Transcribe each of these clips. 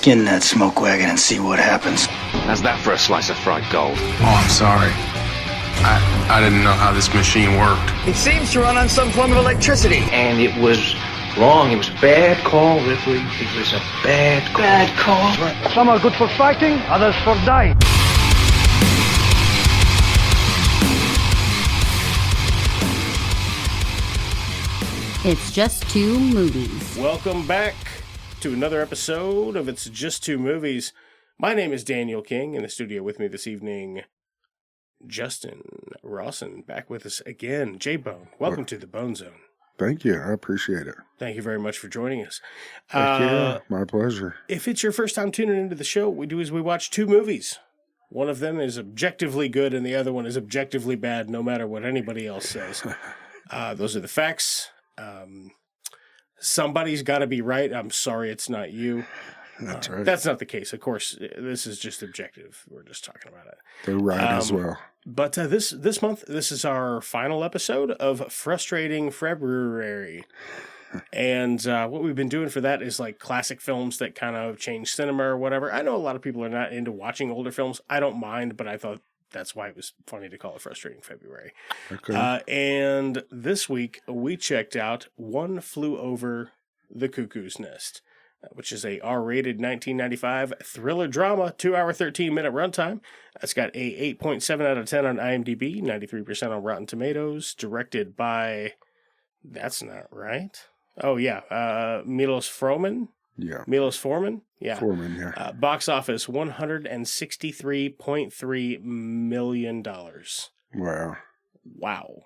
Skin that smoke wagon and see what happens. How's that for a slice of fried gold? Oh, I'm sorry. I didn't know how this machine worked. It seems to run on some form of electricity. And it was wrong. It was a bad call, Ripley. It was a bad call. Bad call. Some are good for fighting, others for dying. It's Just Two Movies. Welcome back to another episode of It's Just Two Movies. My name is Daniel King. In the studio with me this evening, Justin Rawson, back with us again. J-Bone, welcome to the Bone Zone. Thank you. I appreciate it. Thank you very much for joining us. Yeah, my pleasure. If it's your first time tuning into the show, what we do is we watch two movies. One of them is objectively good and the other one is objectively bad, no matter what anybody else says. Those are the facts. Somebody's got to be right. I'm sorry it's not you. That's right. That's not the case. Of course, this is just objective. We're just talking about it. They're right as well. But this month, this is our final episode of Frustrating February. And what we've been doing for that is like classic films that kind of change cinema or whatever. I know a lot of people are not into watching older films. I don't mind, but I thought that's why it was funny to call it Frustrating February. Okay. And this week, we checked out One Flew Over the Cuckoo's Nest, which is a R-rated 1995 thriller drama, 2-hour, 13-minute runtime. It's got a 8.7 out of 10 on IMDb, 93% on Rotten Tomatoes, directed by, that's not right. Oh, yeah, Milos Forman. Yeah. Milos Forman? Yeah. Forman, yeah. Box office, $163.3 million. Wow. Wow.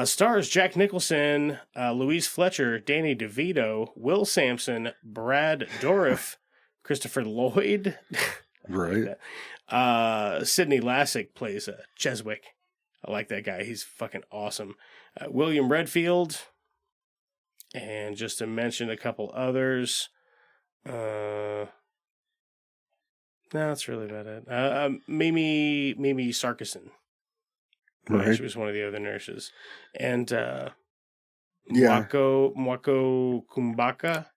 Stars Jack Nicholson, Louise Fletcher, Danny DeVito, Will Sampson, Brad Dourif, Christopher Lloyd. Right. Sidney Lassick plays Cheswick. I like that guy. He's fucking awesome. William Redfield. And just to mention a couple others. No, that's really about it. Mimi Sarkison. Right. She was one of the other nurses. And Yeah. Mwako Kumbaka,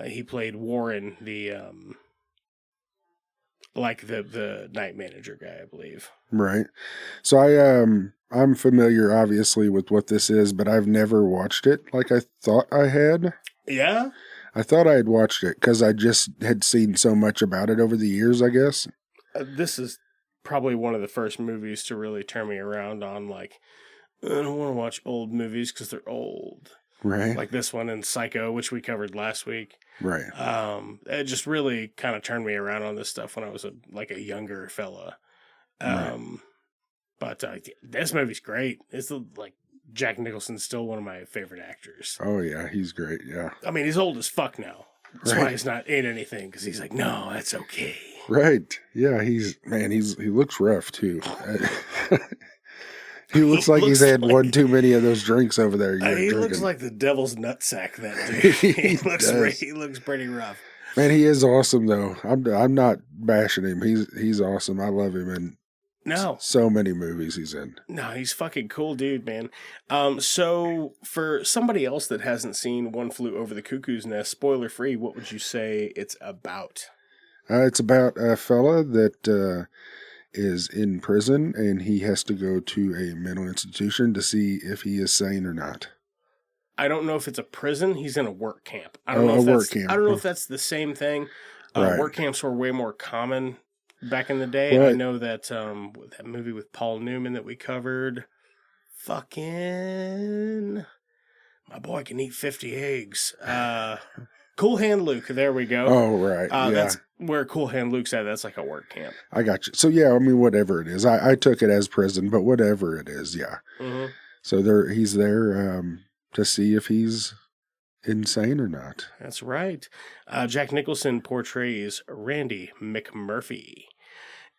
he played Warren, the the night manager guy, I believe. Right. So I'm familiar obviously with what this is, but I've never watched it like I thought I had. Yeah? I thought I had watched it because I just had seen so much about it over the years, I guess. This is probably one of the first movies to really turn me around on, like, I don't want to watch old movies because they're old. Right. Like this one and Psycho, which we covered last week. Right. It just really kind of turned me around on this stuff when I was a younger fella. Right. But this movie's great. It's like Jack Nicholson's still one of my favorite actors. Oh yeah, he's great. Yeah. I mean, he's old as fuck now. That's Right. why he's not in anything, because he's like, no, that's okay. Right. Yeah, he looks rough too. He looks like he's had one too many of those drinks over there. He looks like the devil's nutsack, that dude. he looks pretty rough. Man, he is awesome though. I'm not bashing him. He's awesome. I love him in so many movies he's in. No, he's fucking cool dude, man. So for somebody else that hasn't seen One Flew Over the Cuckoo's Nest, spoiler free, what would you say it's about? It's about a fella that is in prison and he has to go to a mental institution to see if he is sane or not. I don't know if it's a prison. He's in a work camp. I A don't know work if that's the same thing. Right. Work camps were way more common back in the day. Right. I know that that movie with Paul Newman that we covered, fucking my boy can eat 50 eggs. Cool Hand Luke. There we go. Oh, right. Yeah. That's where Cool Hand Luke's at. That's like a work camp. I got you. So yeah, I mean, whatever it is, I took it as prison, but whatever it is, yeah. Mm-hmm. So he's there to see if he's insane or not. That's right. Jack Nicholson portrays Randy McMurphy.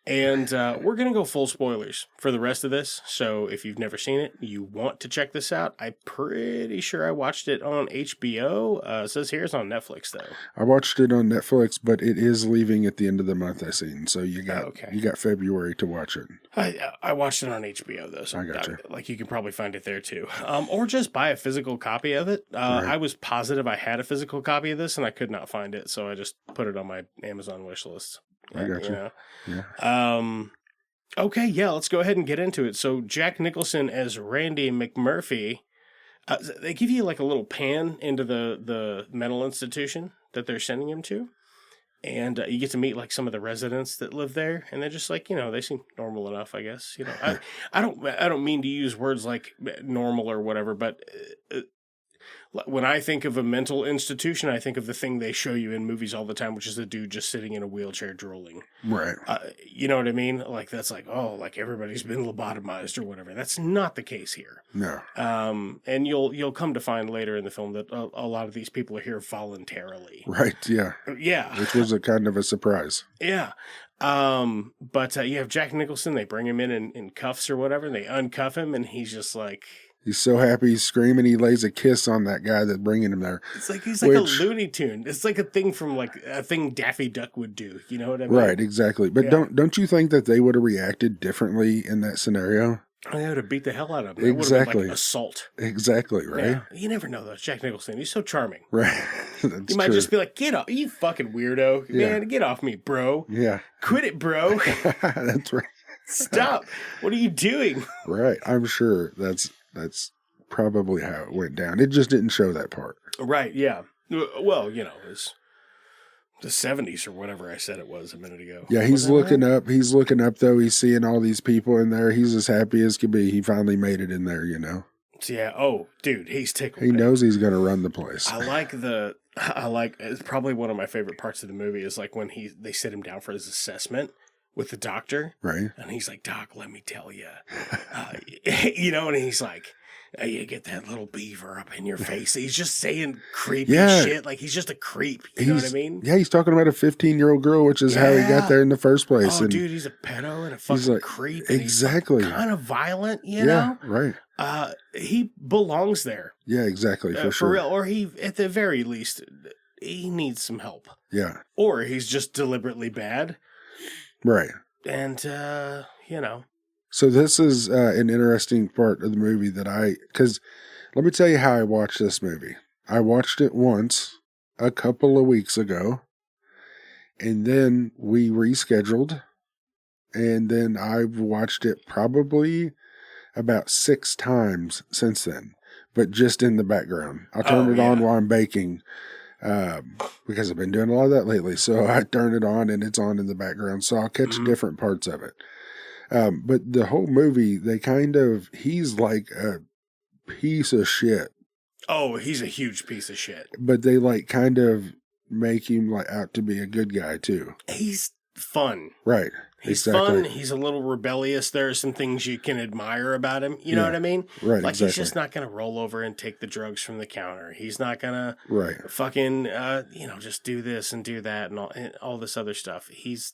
And we're going to go full spoilers for the rest of this. So if you've never seen it, you want to check this out. I'm pretty sure I watched it on HBO. It says here it's on Netflix, though. I watched it on Netflix, but it is leaving at the end of the month, I seen. So you got February to watch it. I watched it on HBO, though. So I gotcha. Like you can probably find it there, too. Or just buy a physical copy of it. Right. I was positive I had a physical copy of this, and I could not find it. So I just put it on my Amazon wish list. I got you. know. Yeah. Okay, yeah, let's go ahead and get into it. So Jack Nicholson as Randy McMurphy, they give you like a little pan into the mental institution that they're sending him to. And you get to meet like some of the residents that live there, and they're just like, they seem normal enough, I guess. I don't mean to use words like normal or whatever, but when I think of a mental institution, I think of the thing they show you in movies all the time, which is the dude just sitting in a wheelchair drooling. Right. You know what I mean? Like, that's like, like everybody's been lobotomized or whatever. That's not the case here. No. And you'll come to find later in the film that a lot of these people are here voluntarily. Right, yeah. Yeah. Which was a kind of a surprise. Yeah. But you have Jack Nicholson, they bring him in cuffs or whatever, and they uncuff him, and he's just like... He's so happy, he's screaming. He lays a kiss on that guy that's bringing him there. It's like he's like a Looney Tune. It's like a thing from like a thing Daffy Duck would do. You know what I mean? Right, exactly. But don't you think that they would have reacted differently in that scenario? They would have beat the hell out of him. Exactly. It would have been like assault. Exactly, right? Yeah. You never know, though. It's Jack Nicholson. He's so charming. Right. You might just be like, get off. You fucking weirdo. Yeah. Man, get off me, bro. Yeah. Quit it, bro. That's right. Stop. What are you doing? Right. I'm sure that's probably how it went down. It just didn't show that part. Right, yeah. Well, it's the 70s or whatever I said it was a minute ago. Yeah, he's looking up. He's looking up, though. He's seeing all these people in there. He's as happy as could be. He finally made it in there, Yeah. Oh, dude, he's tickled. He knows he's going to run the place. It's probably one of my favorite parts of the movie is like when they sit him down for his assessment with the doctor. Right. And he's like, Doc, let me tell you. And he's like, you get that little beaver up in your face. He's just saying creepy shit. Like, he's just a creep. You know what I mean? Yeah, he's talking about a 15-year-old girl, which is how he got there in the first place. Oh, dude, he's a pedo and a fucking creep. Exactly. Kind of violent, you know? Right. He belongs there. Yeah, exactly, for sure. For real. Or he, at the very least, he needs some help. Yeah. Or he's just deliberately bad. Right. And, So this is an interesting part of the movie because let me tell you how I watched this movie. I watched it once a couple of weeks ago, and then we rescheduled, and then I've watched it probably about 6 times since then, but just in the background. I turn it on while I'm baking because I've been doing a lot of that lately. So I turn it on and it's on in the background, so I'll catch different parts of it. But the whole movie, he's like a piece of shit. Oh, he's a huge piece of shit. But they kind of make him out to be a good guy too. He's fun. Right. He's fun. He's a little rebellious. There are some things you can admire about him. You know what I mean? Right. He's just not going to roll over and take the drugs from the counter. He's not going to fucking, just do this and do that and all this other stuff. He's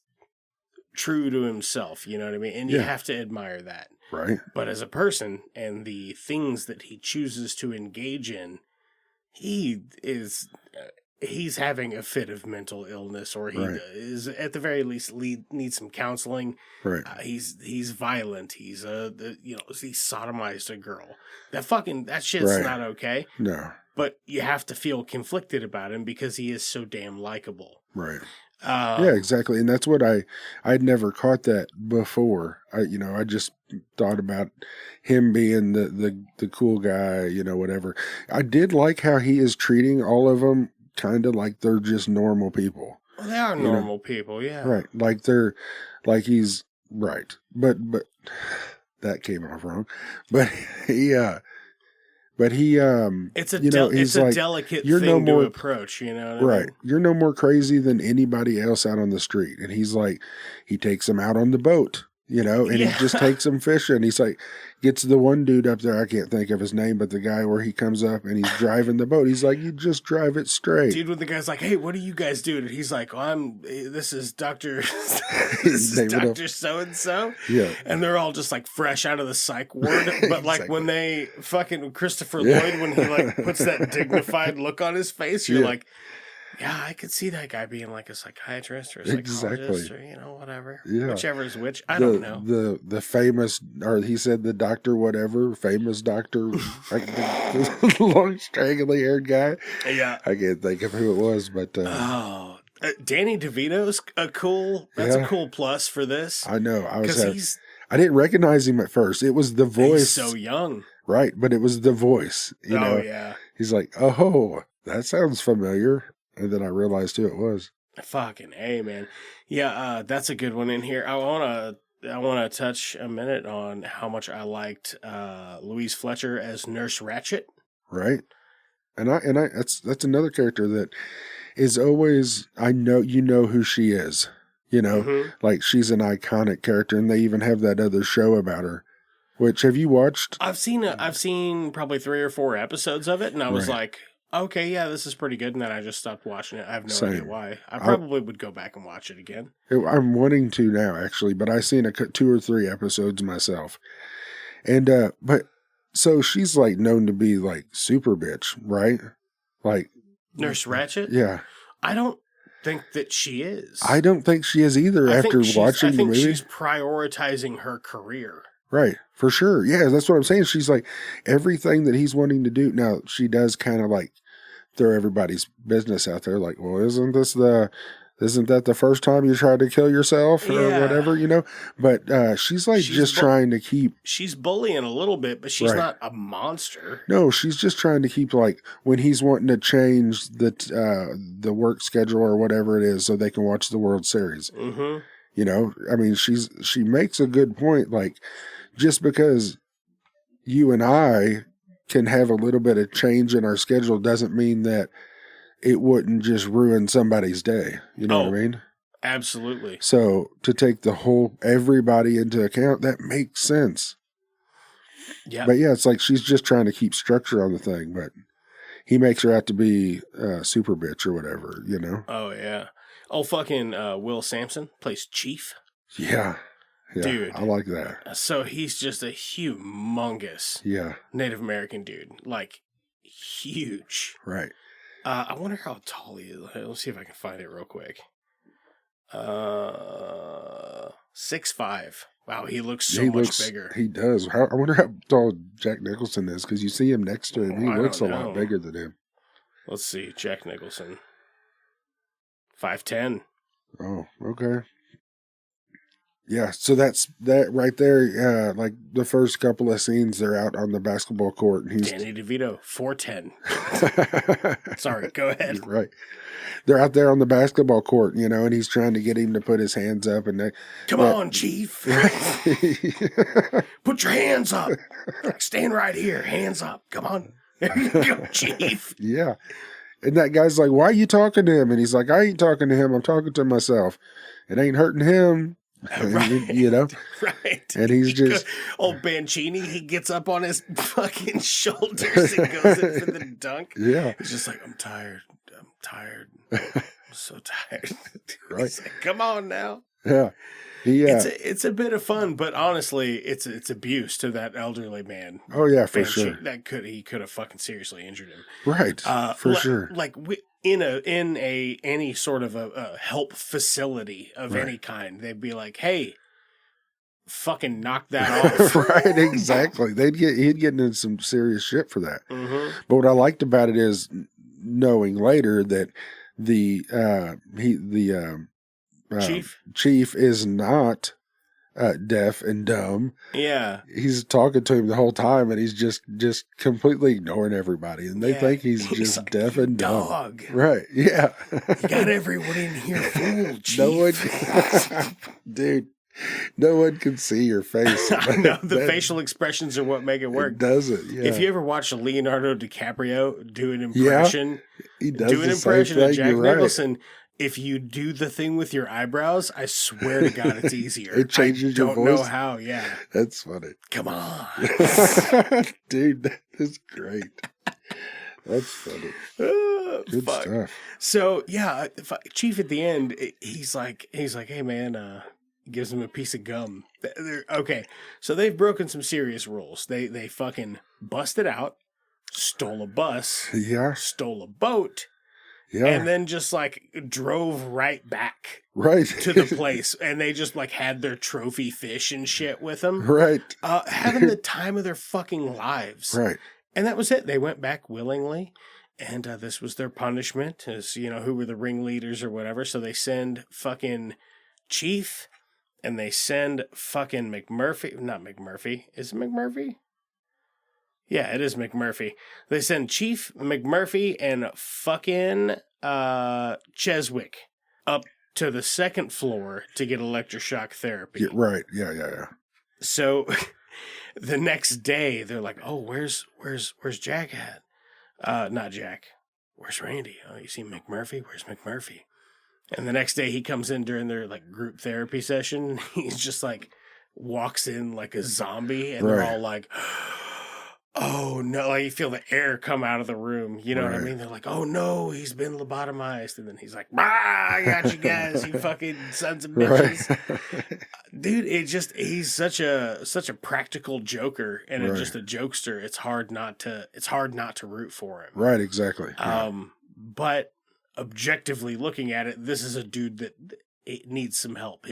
true to himself, you know what I mean? And you have to admire that. Right. But as a person and the things that he chooses to engage in, he's having a fit of mental illness, or he is at the very least needs some counseling. Right. He's violent. He's he sodomized a girl. That shit's not okay. No. But you have to feel conflicted about him because he is so damn likable. Right. Yeah, exactly. And that's what I'd never caught that before. I just thought about him being the cool guy, whatever. I did like how he is treating all of them kind of like they're just normal people. Well, they are normal people, yeah. Right. He's right. But that came off wrong. But he it's a delicate thing to approach, you know what I mean? You're no more crazy than anybody else out on the street. And he's like, he takes them out on the boat, and he just takes them fishing. He's like, gets the one dude up there, I can't think of his name, but the guy where he comes up and he's driving the boat. He's like, you just drive it straight. Dude, when the guy's like, hey, what do you guys do? And he's like, this is Dr. this is Dr. So-and-so. Yeah. And they're all just like fresh out of the psych ward. But like when they fucking Christopher Lloyd, when he like puts that dignified look on his face, you're like, yeah, I could see that guy being like a psychiatrist or a psychologist or, whatever. Yeah. Whichever is which. I don't know. The famous, or he said the doctor whatever, famous doctor, like the long, straggly haired guy. Yeah. I can't think of who it was, but. Danny DeVito's a cool plus for this. I know. I didn't recognize him at first. It was the voice. He's so young. Right, but it was the voice. You know? Yeah. He's like, oh, that sounds familiar. And then I realized who it was. Fucking A, man. Yeah, that's a good one in here. I wanna touch a minute on how much I liked Louise Fletcher as Nurse Ratched. Right. And I that's another character that is always, I know who she is. Like she's an iconic character, and they even have that other show about her. Which, have you watched? I've seen probably 3 or 4 episodes of it, and I was like, okay, yeah, this is pretty good, and then I just stopped watching it. I have no idea why. I probably would go back and watch it again. I'm wanting to now, actually, but I've seen 2 or 3 episodes myself. And, but, so she's, like, known to be, like, super bitch, right? Like. Nurse Ratched? Yeah. I don't think that she is. I don't think she is either after watching the movie. I think she's prioritizing her career. Right, for sure. Yeah, that's what I'm saying. She's like, everything that he's wanting to do. Now, she does kind of like throw everybody's business out there. Like, well, isn't that the first time you tried to kill yourself or whatever, But she's like just trying to keep. She's bullying a little bit, but she's not a monster. No, she's just trying to keep, like, when he's wanting to change the work schedule or whatever it is so they can watch the World Series. Mm-hmm. I mean, she makes a good point, like, just because you and I can have a little bit of change in our schedule doesn't mean that it wouldn't just ruin somebody's day. You know what I mean? Absolutely. So to take everybody into account, that makes sense. Yeah. But yeah, it's like she's just trying to keep structure on the thing, but he makes her out to be super bitch or whatever, Oh, yeah. Oh, fucking Will Sampson plays Chief. Yeah. Dude. I like that. So he's just a humongous Native American dude. Like, huge. Right. I wonder how tall he is. Let's see if I can find it real quick. 6'5". Wow, he looks so much bigger. He does. I wonder how tall Jack Nicholson is, because you see him next to him. He looks a lot bigger than him. Let's see. Jack Nicholson. 5'10". Oh, okay. Yeah, so that's that right there. Like the first couple of scenes, they're out on the basketball court, and he's Danny DeVito, 4'10". Sorry, go ahead. Right, they're out there on the basketball court, and he's trying to get him to put his hands up, and come on, Chief, put your hands up, stand right here, hands up, come on, there you go, Chief. Yeah. And that guy's like, why are you talking to him? And he's like, I ain't talking to him. I'm talking to myself. It ain't hurting him. Right. Right. And he's just. Old Bancini, he gets up on his fucking shoulders and goes in for the dunk. Yeah. He's just like, I'm tired. I'm so tired. Right. He's like, come on now. Yeah. It's a bit of fun, but honestly, it's abuse to that elderly man. Oh yeah, for sure. He could have fucking seriously injured him. Right, for sure. Like in any sort of a help facility of any kind, they'd be like, "Hey, fucking knock that off." Right, exactly. He'd get into some serious shit for that. Mm-hmm. But what I liked about it is knowing later that the Chief is not deaf and dumb. Yeah. He's talking to him the whole time, and he's just completely ignoring everybody, and they think he's just like deaf and dumb. Dog. Right. Yeah. You got everyone in here fooled, Chief. Dude, no one can see your face. No, the facial expressions are what make it work. It doesn't. Yeah. If you ever watch Leonardo DiCaprio do an impression, he does do an impression of Jack Nicholson. if you do the thing with your eyebrows, I swear to God, it's easier. It changes your voice? I don't know how, yeah. That's funny. Come on. Dude, that is great. That's funny. Good stuff. So, yeah, Chief at the end, he's like, hey, man, gives him a piece of gum. Okay, so they've broken some serious rules. They fucking busted out, stole a bus, stole a boat, and then just like drove right back to the place. And they just like had their trophy fish and shit with them. Right. Having the time of their fucking lives. Right. And that was it. They went back willingly. And this was their punishment, as you know, who were the ringleaders or whatever. So they send fucking Chief, and they send fucking McMurphy. Not McMurphy. Is it McMurphy? Yeah, it is McMurphy. They send Chief, McMurphy, and fucking Cheswick up to the second floor to get electroshock therapy. Yeah, right. Yeah. So the next day, they're like, "Oh, where's Jack at?" Not Jack. Where's Randy? Oh, you see McMurphy? Where's McMurphy? And the next day he comes in during their like group therapy session. He's just like walks in like a zombie, and they're all like, "Oh no!" Like you feel the air come out of the room. You know what I mean? They're like, "Oh no, he's been lobotomized," and then he's like, "I got you guys, you fucking sons of bitches." Dude, he's such a practical joker and just a jokester. It's hard not to root for him. Right, exactly. But objectively looking at it, this is a dude that it needs some help.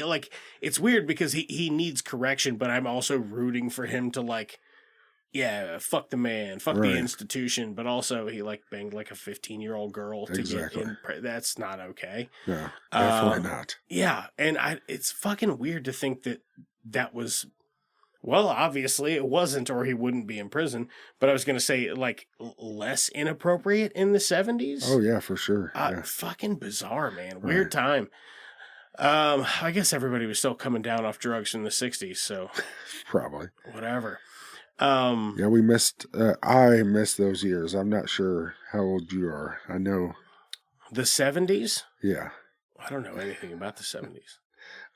It's weird because he needs correction, but I'm also rooting for him to like, yeah, fuck the man, fuck the institution, but also he like banged like a 15-year-old girl to get in. That's not okay. No, definitely not. Yeah, and it's fucking weird to think that was, well, obviously it wasn't, or he wouldn't be in prison. But I was going to say, like, less inappropriate in the 70s. Oh, yeah, for sure. Fucking bizarre, man. Weird time. I guess everybody was still coming down off drugs in the 60s, so. Probably. Whatever. Yeah, we missed, I missed those years. I'm not sure how old you are. I know. The 70s? Yeah. I don't know anything about the 70s.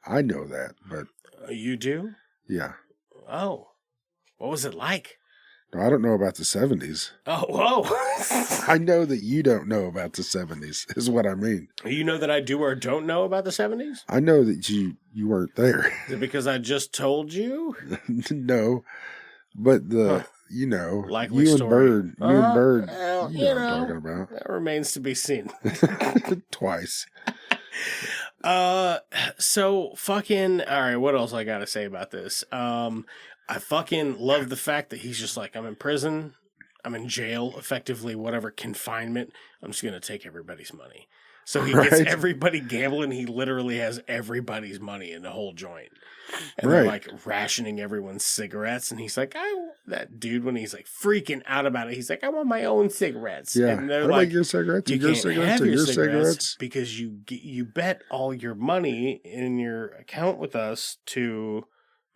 I know that, but. You do? Yeah. Oh. What was it like? No, I don't know about the 70s. Oh, whoa. I know that you don't know about the 70s, is what I mean. You know that I do or don't know about the 70s? I know that you weren't there. Is it because I just told you? No. But you know, likely you story. And Bird, well, you know what I'm talking about. That remains to be seen. Twice. So fucking, all right, what else I gotta say about this? I fucking love the fact that he's just like, I'm in prison, I'm in jail, effectively whatever confinement, I'm just gonna take everybody's money. So he gets everybody gambling. He literally has everybody's money in the whole joint. And they're like rationing everyone's cigarettes. And he's like, that dude, when he's like freaking out about it, he's like, I want my own cigarettes. Yeah. And they're what like, about your cigarettes? You your can't cigarettes have or your your cigarettes because you bet all your money in your account with us to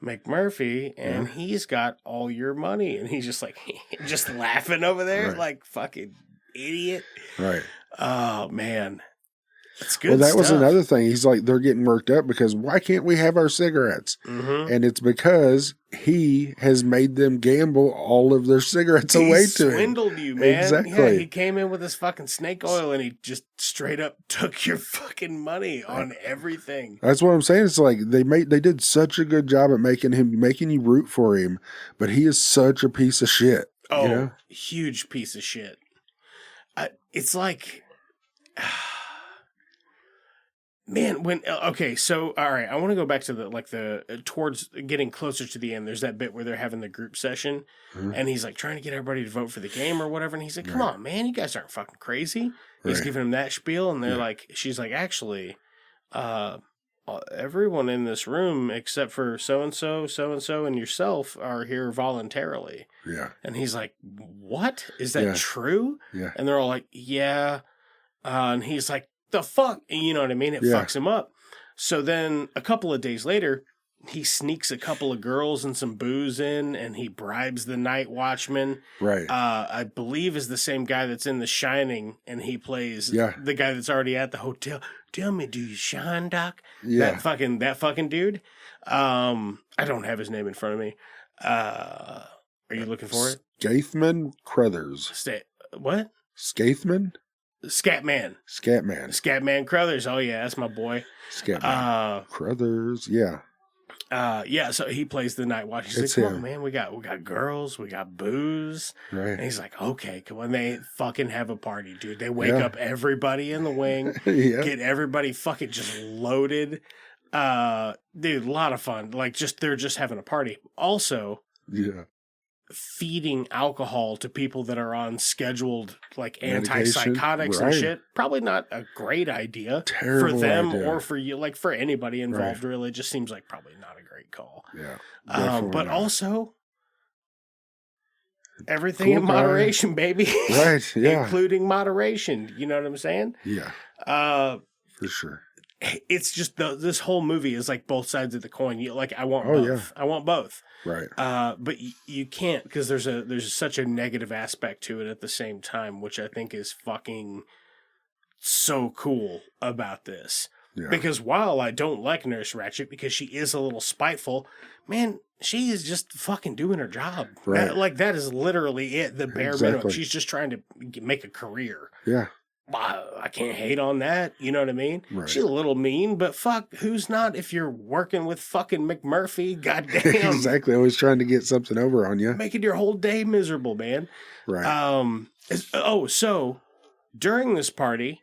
McMurphy, and he's got all your money. And he's just like, just laughing over there like fucking idiot. Right. Oh, man. It's good Well, that stuff. was another thing. He's like, they're getting worked up because why can't we have our cigarettes? Mm-hmm. And it's because he has made them gamble all of their cigarettes away to him. He swindled you, man. Exactly. Yeah, he came in with his fucking snake oil and he just straight up took your fucking money on everything. That's what I'm saying. It's like they did such a good job at making you root for him, but he is such a piece of shit. Oh, you know? Huge piece of shit. It's like... Man, so all right, I want to go back to towards getting closer to the end. There's that bit where they're having the group session, and he's like trying to get everybody to vote for the game or whatever, and he's like, "Come on, man, you guys aren't fucking crazy." He's giving him that spiel, and they're like, she's like, "Actually, everyone in this room except for so and so, and yourself are here voluntarily." Yeah, and he's like, "What? Is that true?" Yeah, and they're all like, "Yeah," and he's like, the fuck? You know what I mean? It fucks him up. So then a couple of days later, he sneaks a couple of girls and some booze in, and he bribes the night watchman. Right. I believe is the same guy that's in The Shining, and he plays the guy that's already at the hotel. Tell me, do you shine, Doc? Yeah. That fucking dude. I don't have his name in front of me. Are you looking for it? Skathman Crothers. What? Skathman? Scatman. Scatman Crothers. Oh yeah, that's my boy. Scatman Crothers. Yeah. Yeah, so he plays the night watch. He's like, come on, man, we got girls, we got booze. Right. And he's like, okay, come on. They fucking have a party, dude. They wake up everybody in the wing, get everybody fucking just loaded. Dude, a lot of fun. Like, they're just having a party. Also, feeding alcohol to people that are on scheduled, like, antipsychotics and shit. Probably not a great idea for them or for you, like, for anybody involved, really. It just seems like probably not a great call. Yeah. But also, everything in moderation, baby. Right, yeah. Including moderation. You know what I'm saying? Yeah. For sure. It's just this whole movie is like both sides of the coin. I want both. Yeah. I want both. Right. But you can't, because there's such a negative aspect to it at the same time, which I think is fucking so cool about this. Yeah. Because while I don't like Nurse Ratched because she is a little spiteful, man, she is just fucking doing her job. Right. That is literally it. The bare minimum. She's just trying to make a career. Yeah. I can't hate on that. You know what I mean? Right. She's a little mean, but fuck, who's not if you're working with fucking McMurphy? Goddamn. Exactly. Always trying to get something over on you. Making your whole day miserable, man. Right. So during this party,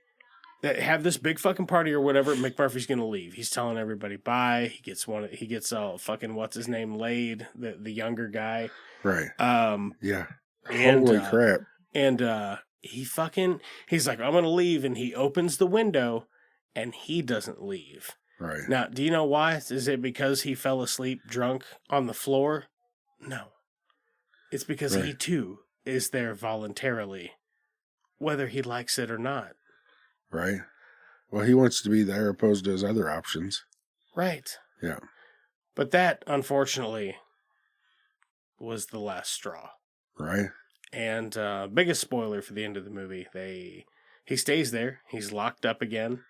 they have this big fucking party or whatever, McMurphy's going to leave. He's telling everybody bye. He gets fucking, what's his name, Laid, the younger guy. Right. Yeah. Holy crap. And, he's like, I'm going to leave. And he opens the window and he doesn't leave. Right. Now, do you know why? Is it because he fell asleep drunk on the floor? No. It's because he too is there voluntarily, whether he likes it or not. Right. Well, he wants to be there opposed to his other options. Right. Yeah. But that, unfortunately, was the last straw. Right. And biggest spoiler for the end of the movie, he stays there. He's locked up again.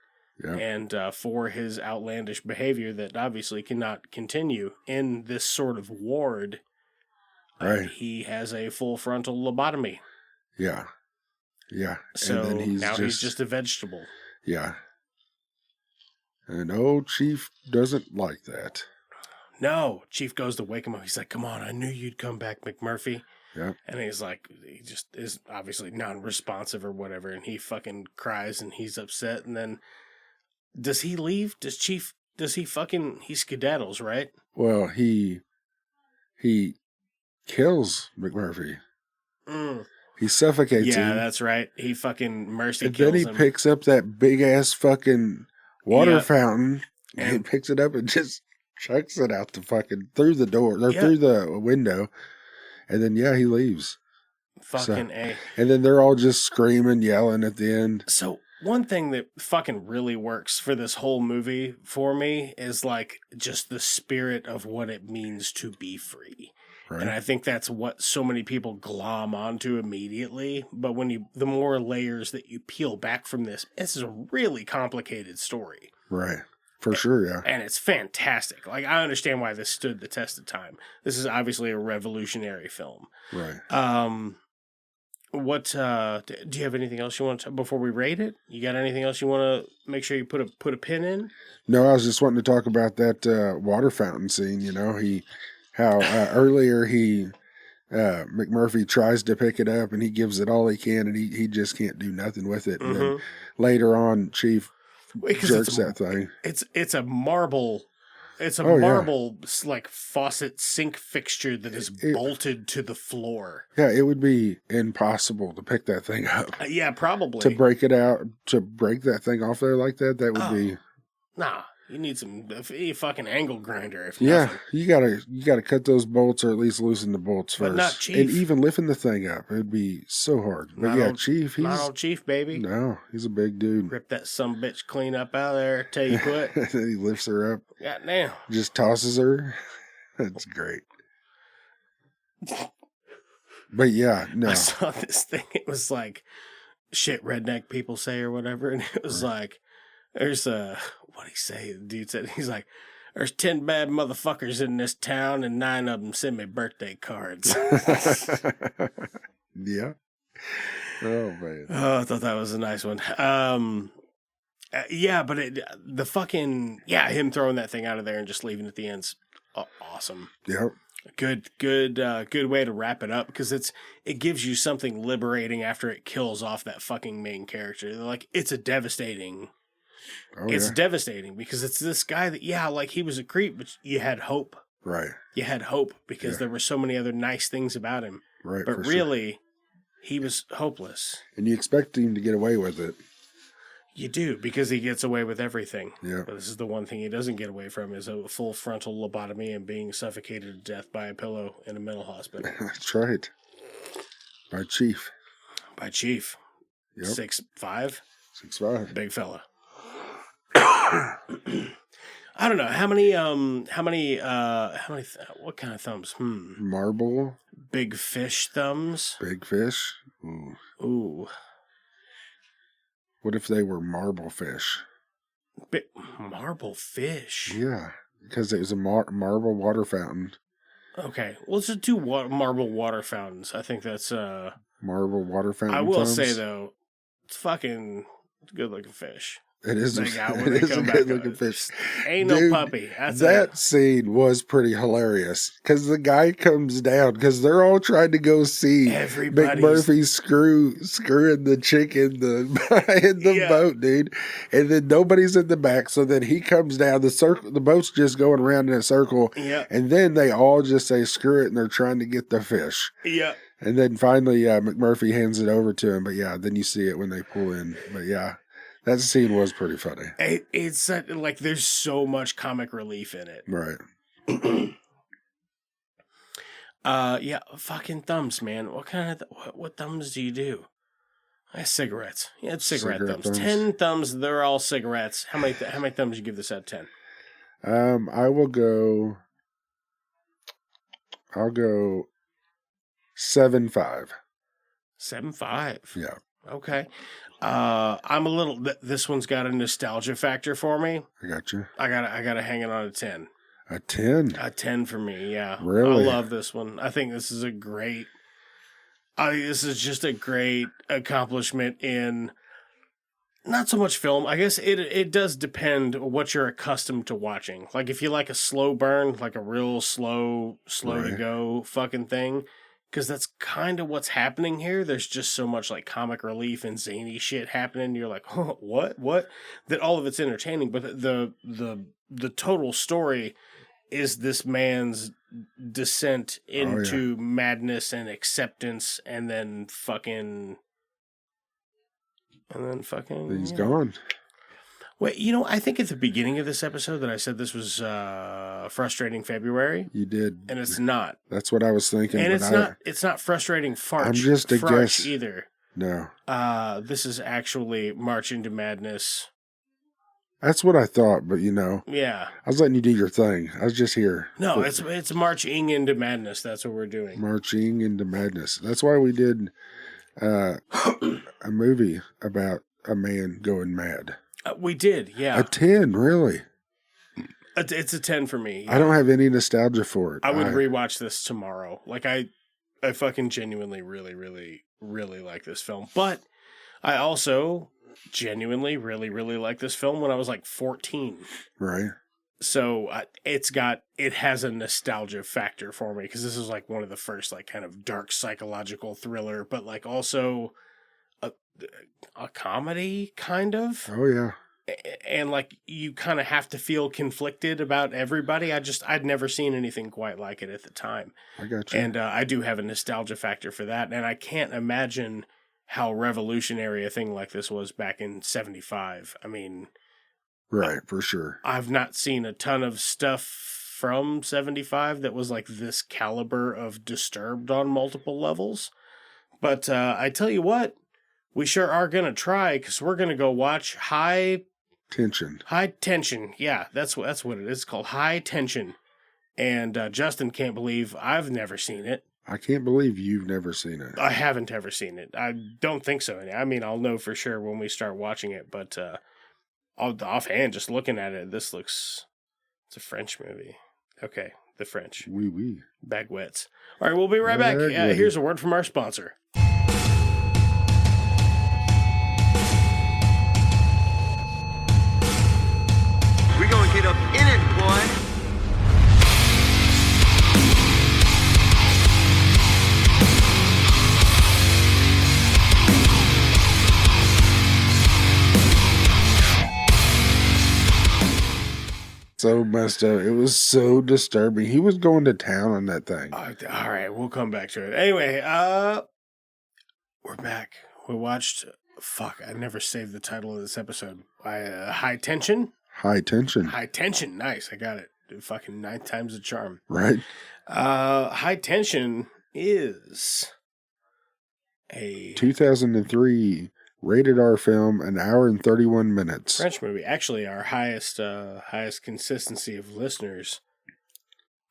Yeah. And for his outlandish behavior that obviously cannot continue in this sort of ward, he has a full frontal lobotomy. Yeah. Yeah. So and then he's just a vegetable. Yeah. And old Chief doesn't like that. No. Chief goes to wake him up. He's like, come on, I knew you'd come back, McMurphy. Yeah. And he's like, he just is obviously non-responsive or whatever. And he fucking cries and he's upset. And then does he leave? He skedaddles, right? Well, he kills McMurphy. He suffocates him. Yeah, that's right. He fucking kills him. And then he picks up that big ass fucking water fountain and he picks it up and just chucks it out through the door, or through the window. And then, he leaves. Fucking A. And then they're all just screaming, yelling at the end. So one thing that fucking really works for this whole movie for me is like just the spirit of what it means to be free. Right. And I think that's what so many people glom onto immediately. But the more layers that you peel back from this is a really complicated story. Right. For sure, yeah. And it's fantastic. Like, I understand why this stood the test of time. This is obviously a revolutionary film. Right. Do you have anything else you want to, before we rate it? You got anything else you want to make sure you put a pin in? No, I was just wanting to talk about that water fountain scene, earlier McMurphy tries to pick it up and he gives it all he can and he just can't do nothing with it. And then later on, Chief jerks that thing. It's a marble. It's a marble like faucet sink fixture that is bolted to the floor. Yeah, it would be impossible to pick that thing up. Yeah, probably. To break it out, to break that thing off there like that would be... Nah, you need some fucking angle grinder. If nothing. You gotta cut those bolts or at least loosen the bolts first. But not Chief. And even lifting the thing up, it'd be so hard. But Chief, not old Chief, baby. No, he's a big dude. Rip that sumbitch clean up out of there. Tell you quit. Then he lifts her up. Goddamn. Just tosses her. That's great. But no. I saw this thing. It was like shit redneck people say or whatever, and it was like, There's what'd he say? The dude said, he's like, there's 10 bad motherfuckers in this town and 9 of them send me birthday cards. Yeah. Oh, man. Oh, I thought that was a nice one. Yeah, but him throwing that thing out of there and just leaving at the end's awesome. Yep. Good way to wrap it up, because it gives you something liberating after it kills off that fucking main character. Like, it's devastating because it's this guy that, like, he was a creep, but you had hope. Right. You had hope because there were so many other nice things about him. Right. But really, he was hopeless. And you expect him to get away with it. You do, because he gets away with everything. Yeah. But this is the one thing he doesn't get away from, is a full frontal lobotomy and being suffocated to death by a pillow in a mental hospital. That's right. By Chief. By Chief. Yep. 6'5"? 6'5". Big fella. I don't know. How many, what kind of thumbs? Marble. Big fish thumbs? Big fish. Ooh. Ooh. What if they were marble fish? Marble fish? Yeah, because it was a marble water fountain. Okay, well, let's just do marble water fountains. I think that's marble water fountain. I will thumbs. say though, it's fucking good looking fish. It is. It is a good looking fish. Ain't Dude, no puppy. That scene was pretty hilarious because the guy comes down because they're all trying to go see McMurphy screwing the chick in the boat, dude, and then nobody's in the back. So then he comes down the boat's just going around in a circle, and then they all just say screw it, and they're trying to get the fish. Yeah. And then finally, McMurphy hands it over to him. But then you see it when they pull in. But that scene was pretty funny. It's like there's so much comic relief in it. Right. Fucking thumbs, man. What thumbs do you do? Cigarettes. Yeah, it's cigarette thumbs. 10 thumbs. They're all cigarettes. How many thumbs you give this out of 10? I'll go 7.5. 7.5. Yeah. Okay. I'm a little. This one's got a nostalgia factor for me. I got you. I gotta hang it on a 10. A 10. A 10 for me. Yeah. Really? I love this one. I think this is a great. This is just a great accomplishment in. Not so much film. I guess it does depend what you're accustomed to watching. Like if you like a slow burn, like a real slow to go fucking thing. Because that's kind of what's happening here. There's just so much like comic relief and zany shit happening. You're like, oh, what? That all of it's entertaining. But the total story is this man's descent into madness and acceptance, and then fucking. He's gone. Wait, I think at the beginning of this episode that I said this was frustrating February. You did, and it's not. That's what I was thinking. And it's not frustrating Farch. I'm just a guess either. No. This is actually March into Madness. That's what I thought, but yeah, I was letting you do your thing. I was just here. No, it's marching into madness. That's what we're doing. Marching into madness. That's why we did a movie about a man going mad. We did, yeah. A 10, really? It's a 10 for me. Yeah. I don't have any nostalgia for it. I would rewatch this tomorrow. Like, I fucking genuinely really, really, really like this film. But I also genuinely really, really like this film when I was like 14. Right. So it has a nostalgia factor for me because this is like one of the first like kind of dark psychological thriller, but like also a comedy kind of. Oh yeah. And like you kind of have to feel conflicted about everybody. I'd never seen anything quite like it at the time. I got you. And I do have a nostalgia factor for that. And I can't imagine how revolutionary a thing like this was back in 75. I mean, right, for sure. I've not seen a ton of stuff from 75 that was like this caliber of disturbed on multiple levels. But I tell you what, we sure are going to try because we're going to go watch High Tension. Yeah, that's what it is. It's called High Tension. And Justin can't believe I've never seen it. I can't believe you've never seen it. I haven't ever seen it. I don't think so. I mean, I'll know for sure when we start watching it, but offhand, just looking at it, it's a French movie. Okay, the French. Oui, oui. Baguettes. All right, we'll be right back. Here's a word from our sponsor. We're gonna get up in it, boy. So messed up. It was so disturbing. He was going to town on that thing. All right, we'll come back to it. Anyway, we're back. We watched. Fuck, I never saved the title of this episode. High Tension. High Tension. High Tension. Nice, I got it. Fucking 9 times the charm. Right. High Tension is a 2003 rated R film, an hour and 31 minutes. French movie. Actually, our highest consistency of listeners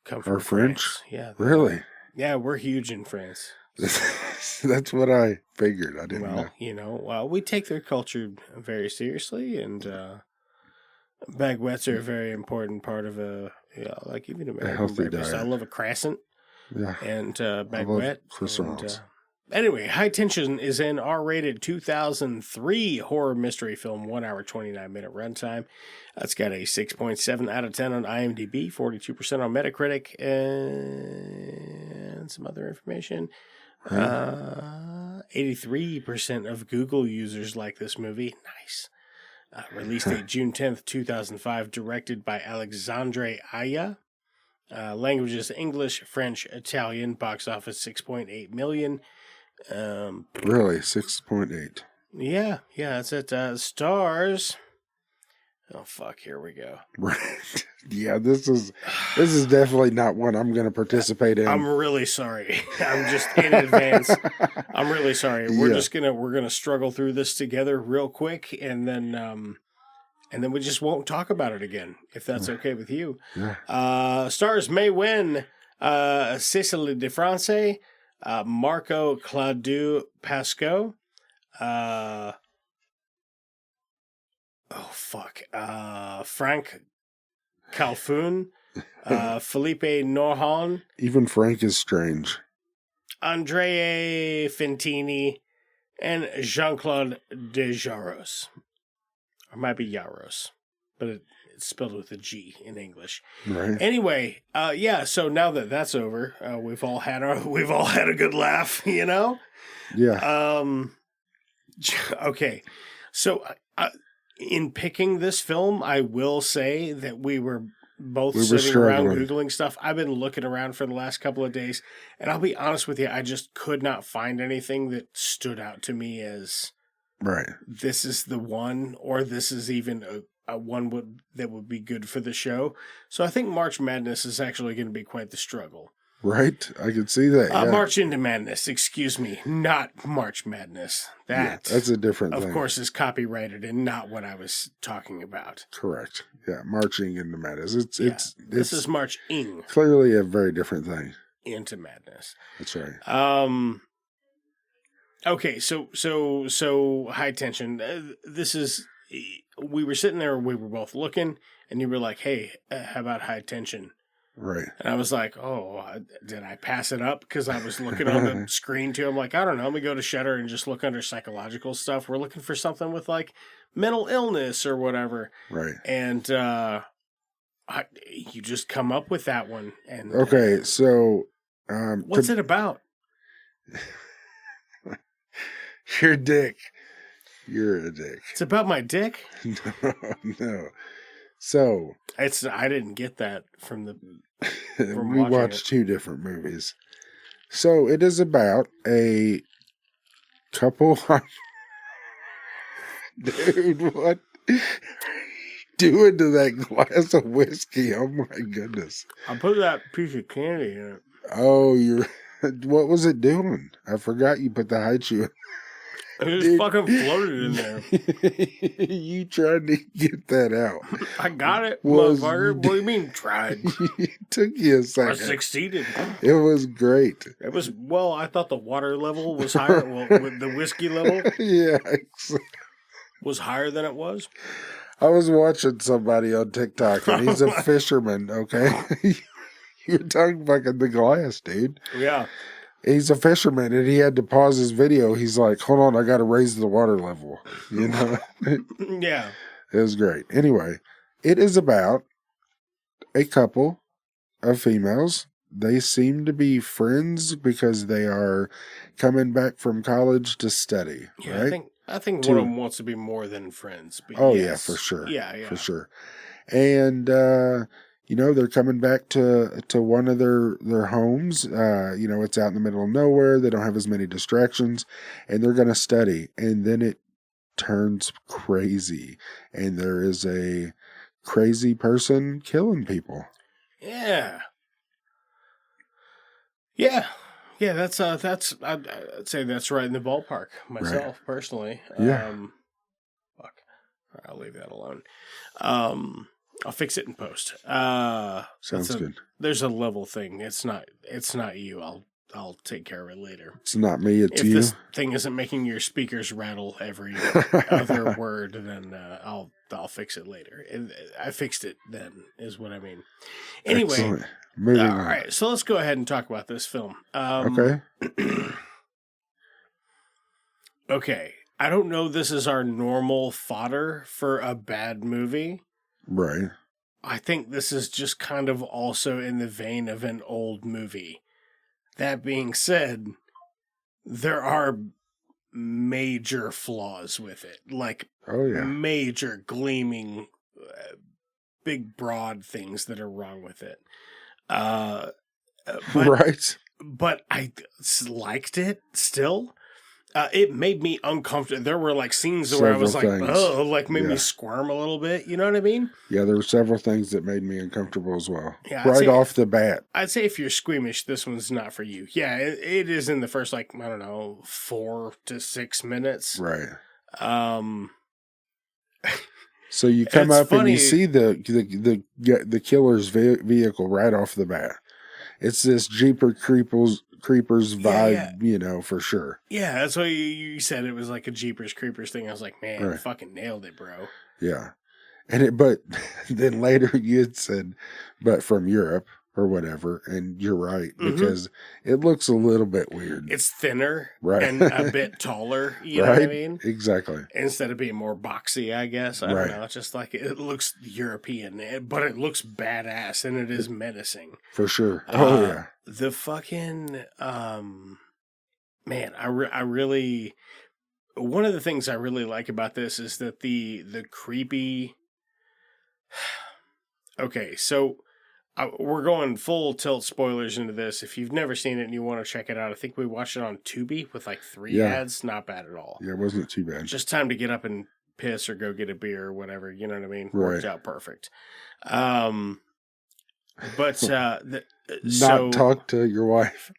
come from French. France. Yeah. Really? Yeah, we're huge in France. That's what I figured. I didn't know. We take their culture very seriously, and baguettes are a very important part of even American healthy breakfast. diet. I love a croissant. Yeah. And baguette. I love croissants. Anyway, High Tension is an R-rated 2003 horror mystery film, 1 hour, 29-minute runtime. It's got a 6.7 out of 10 on IMDb, 42% on Metacritic, and some other information. 83% of Google users like this movie. Nice. Released date June 10th, 2005, directed by Alexandre Aya. Languages English, French, Italian. Box office 6.8 million. Really, 6.8. Yeah, that's it. Stars. Oh fuck! Here we go. Right. Yeah, this is definitely not one I'm going to participate in. I'm really sorry. I'm just in advance. I'm really sorry. We're gonna struggle through this together real quick, and then we just won't talk about it again, if that's okay with you. Yeah. Stars May Win, Cécile de France, Marco Claudiu Pasco, Frank Calfoun, Felipe Norhan. Even Frank is strange. Andrea Fentini, and Jean-Claude Dejaros. Or it might be Yaros, but it's spelled with a G in English. Right. Anyway, so now that that's over, we've all had a good laugh, you know? Yeah. Okay. So in picking this film, I will say that we were both sitting around Googling stuff. I've been looking around for the last couple of days, and I'll be honest with you, I just could not find anything that stood out to me as right. This is the one, or this is even a one that would be good for the show. So I think March Madness is actually going to be quite the struggle. Right, I can see that. Yeah. March into Madness, excuse me, not March Madness. That's a different thing. Of course, is copyrighted and not what I was talking about. Correct. Yeah, marching into madness. This is marching. Clearly a very different thing. Into Madness. That's right. Okay, so High Tension. We were sitting there, we were both looking, and you were like, "Hey, how about High Tension?" Right. And I was like, "Oh, did I pass it up?" Because I was looking on the screen too. I'm like, I don't know. Let me go to Shudder and just look under psychological stuff. We're looking for something with like mental illness or whatever. Right. And you just come up with that one. And okay, so what's it about? Your dick. You're a dick. It's about my dick? No. So I didn't get that from the. We watched two different movies. So it is about a couple. Dude, what are you doing to that glass of whiskey? Oh my goodness! I put that piece of candy in it. Oh, what was it doing? I forgot you put the high chew. It just fucking floated in there. You tried to get that out. I got it, motherfucker. What do you mean tried? It took you a second. I succeeded. It was great. It was, I thought the water level was higher. Well, with the whiskey level yeah, was higher than it was. I was watching somebody on TikTok, and he's a fisherman, okay? You're talking fucking the glass, dude. Yeah. He's a fisherman, and he had to pause his video. He's like, hold on, I got to raise the water level. You know? Yeah. It was great. Anyway, it is about a couple of females. They seem to be friends because they are coming back from college to study, Yeah, right? I think one of them wants to be more than friends. But Oh, yes. yeah, for sure. Yeah. For sure. And, you know, they're coming back to one of their homes. You know, it's out in the middle of nowhere. They don't have as many distractions, and they're going to study. And then it turns crazy, and there is a crazy person killing people. Yeah. Yeah. Yeah, that's I'd say that's right in the ballpark myself, personally. Yeah. Fuck. I'll leave that alone. I'll fix it in post. Sounds good. There's a level thing. It's not you. I'll take care of it later. It's not me, it's if you. This thing isn't making your speakers rattle every other word, then I'll fix it later. I fixed it then, is what I mean. Anyway. Excellent. Moving on. All right, so let's go ahead and talk about this film. Okay. Okay, I don't know this is our normal fodder for a bad movie. Right. I think this is just kind of also in the vein of an old movie. That being said, there are major flaws with it. Like, major gleaming, big, broad things that are wrong with it. Right. But I liked it still. It made me uncomfortable. There were like scenes where I was like, oh, like made me squirm a little bit. You know what I mean? Yeah, there were several things that made me uncomfortable as well. Yeah, right off the bat. I'd say if you're squeamish, this one's not for you. Yeah, it is in the first, like, I don't know, 4 to 6 minutes. Right. So you come up and you see the killer's vehicle right off the bat. It's this Jeepers Creepers vibe, you know, for sure. Yeah, that's why you said it was like a Jeepers Creepers thing. I was like, man, you fucking nailed it, bro. Yeah. But then later you had said, but from Europe or whatever, and you're right, because it looks a little bit weird. It's thinner and a bit taller, you know what I mean? Exactly. Instead of being more boxy, I guess. I don't know. It's just like, it looks European, but it looks badass, and it is menacing. For sure. Oh, yeah. The fucking, man, I really, one of the things I really like about this is that the creepy, okay, so we're going full tilt spoilers into this. If you've never seen it and you want to check it out, I think we watched it on Tubi with like 3 ads. Not bad at all. Yeah, it wasn't too bad. Just time to get up and piss or go get a beer or whatever. You know what I mean? Right. Worked out perfect. But not talk to your wife.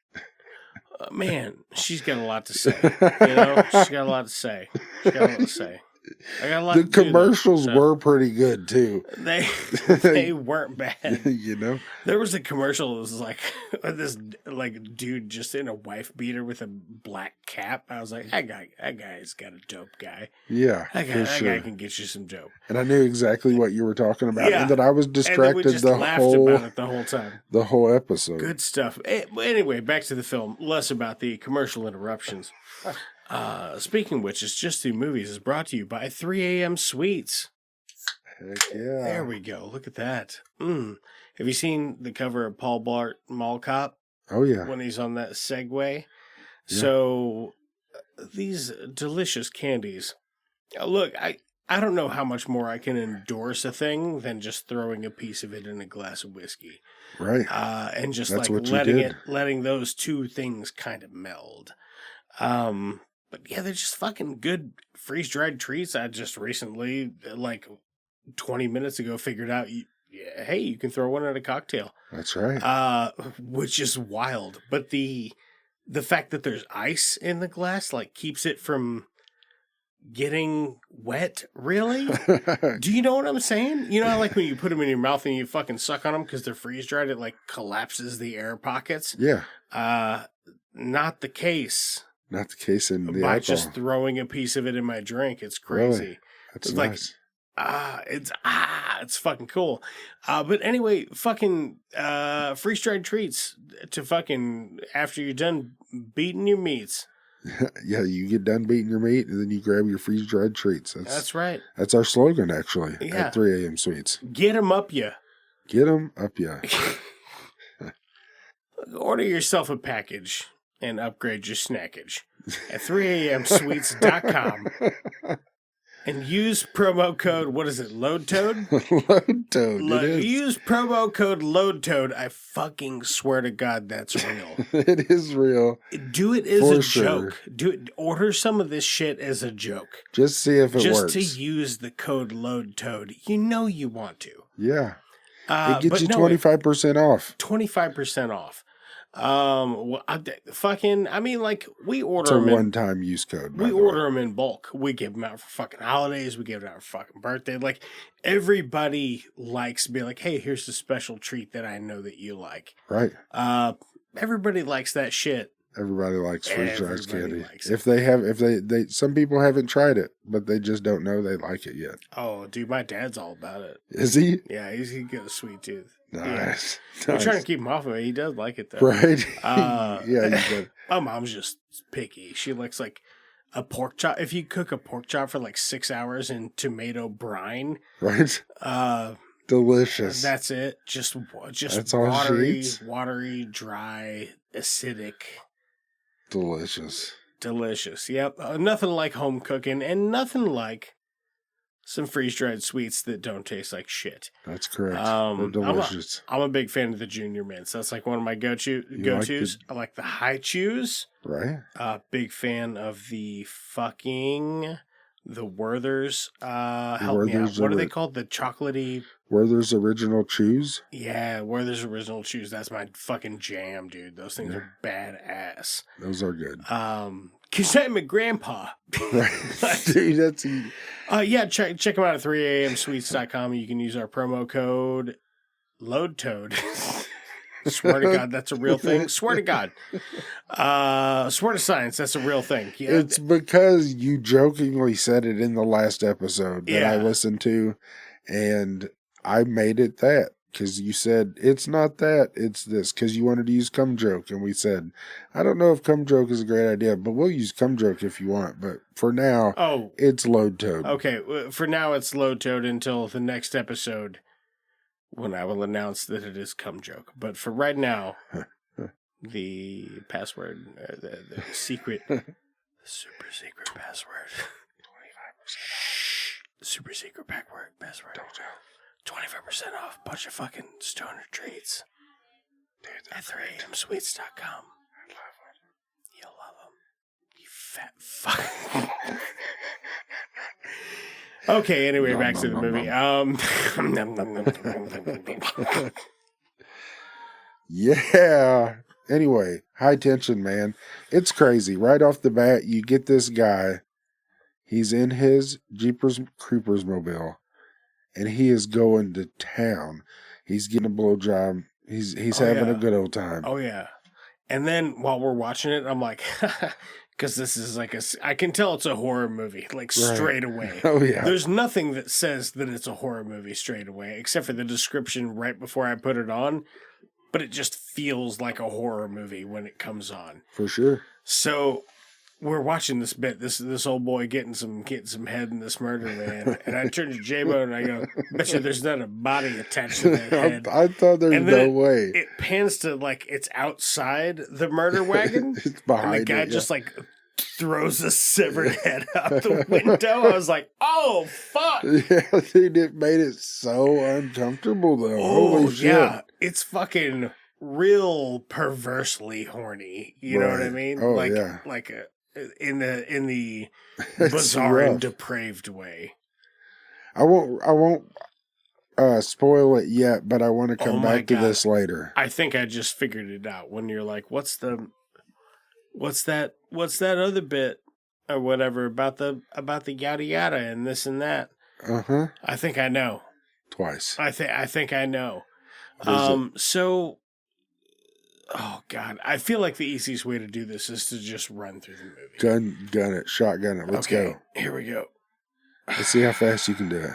Man, she's got a lot to say. You know, she's got a lot to say. I got a lot. The commercials were pretty good too. They weren't bad. You know, there was a commercial that was like this like dude just in a wife beater with a black cap. I was like, that guy's got a dope guy. Yeah, that guy can get you some dope. And I knew exactly what you were talking about, and that I was distracted about it the whole time. The whole episode. Good stuff. Anyway, back to the film. Less about the commercial interruptions. Speaking of which, It's Just Two Movies is brought to you by 3 a.m. Sweets. Heck yeah. There we go. Look at that. Have you seen the cover of Paul Blart Mall Cop? Oh, yeah. When he's on that Segway. Yeah. So, these delicious candies. Look, I don't know how much more I can endorse a thing than just throwing a piece of it in a glass of whiskey. Right. And just That's like letting those two things kind of meld. But yeah, they're just fucking good freeze-dried treats. I just recently, like 20 minutes ago, figured out, hey, you can throw one in a cocktail. That's right. Which is wild. But the fact that there's ice in the glass, like, keeps it from getting wet, really? Do you know what I'm saying? You know, like when you put them in your mouth and you fucking suck on them because they're freeze-dried, it, like, collapses the air pockets? Yeah. Not the case. Not the case in the by alcohol. just throwing a piece of it in my drink. It's crazy. Really? That's it's nice. It's fucking cool. But anyway, fucking freeze-dried treats to fucking after you're done beating your meats. Yeah, you get done beating your meat, and then you grab your freeze-dried treats. That's right. That's our slogan, actually, Yeah. at 3 a.m. Sweets. Get 'em up ya. Get 'em up ya. Order yourself a package and upgrade your snackage at 3amsweets.com and use promo code, what is it, LoadToad? LoadToad, it is. Use promo code LoadToad. I fucking swear to God that's real. It is real. Do it as For a sure. joke. Order some of this shit as a joke. Just see if it works. Just to use the code LoadToad. You know you want to. Yeah. It gets you but 25% off. 25% off. We order It's a them one-time use code. We order them in bulk. We give them out for fucking holidays. We give it out for fucking birthday. Like, everybody likes to be like, hey, here's the special treat that I know that you like. Right. Everybody likes that shit. Everybody likes freeze-dried candy. Likes if they some people haven't tried it, but they just don't know they like it yet. Oh, dude, my dad's all about it. Is he? Yeah, he got a sweet tooth. Nice. Yeah. We're trying to keep him off of it. He does like it, though. Right. Yeah, you did. My mom's just picky. She likes, like, a pork chop. If you cook a pork chop for, like, 6 hours in tomato brine. Right. Delicious. That's it. Just that's all she eats? Watery, dry, acidic. Delicious. Yep. Nothing like home cooking, and nothing like some freeze-dried sweets that don't taste like shit. That's correct. They're delicious. I'm a big fan of the Junior Mints. That's like one of my go-tos. I like the High Chews. Right. Big fan of the Werther's. Help me out. What are they called? The chocolatey... Werther's Original Chews? Yeah, Werther's Original Chews. That's my fucking jam, dude. Those things are badass. Those are good. Cause I'm a grandpa. Right. Dude, that's... check them out at 3amsweets.com. You can use our promo code LoadToad. Swear to God, that's a real thing. Swear to God. Swear to science, that's a real thing. Yeah. It's because you jokingly said it in the last episode that I listened to, and I made it that because you said it's not that, it's this, because you wanted to use cum joke, and we said, I don't know if cum joke is a great idea, but we'll use cum joke if you want. But for now, it's LoadToad. Okay, for now it's LoadToad until the next episode, when I will announce that it is cum joke. But for right now, the password, the secret, the super secret password, 25%. Super secret password. Don't tell. 25% off. Bunch of fucking stoner treats. Dude, at 3amsweets.com. I love them. You'll love them. You fat fuck. Okay, anyway, back to the movie. Yeah. Anyway, high tension, man. It's crazy. Right off the bat, you get this guy. He's in his Jeepers Creepers mobile, and he is going to town. He's getting a blowjob. He's having a good old time. Oh, yeah. And then while we're watching it, I'm like... Because this is like I can tell it's a horror movie, like straight away. Oh, yeah. There's nothing that says that it's a horror movie straight away, except for the description right before I put it on. But it just feels like a horror movie when it comes on. For sure. So we're watching this bit, this old boy getting some head in this murder van. And I turn to J-Bo and I go, bet you there's not a body attached to that head. I thought there's no way. It pans to like it's outside the murder wagon. It's behind and the guy it, just like throws a severed head out the window. I was like, oh, fuck. Yeah, dude, it made it so uncomfortable, though. Holy shit. Yeah, it's fucking real perversely horny. You know what I mean? Oh, like, yeah. Like in the bizarre and depraved way. I won't spoil it yet, but I want to come back to this later. I think I just figured it out when you're like, what's that other bit or whatever about the yada yada and this and that. Uh-huh. I think I know. Twice. I think I know. So oh God, I feel like the easiest way to do this is to just run through the movie. Gun it, shotgun it. Let's go. Here we go. Let's see how fast you can do it.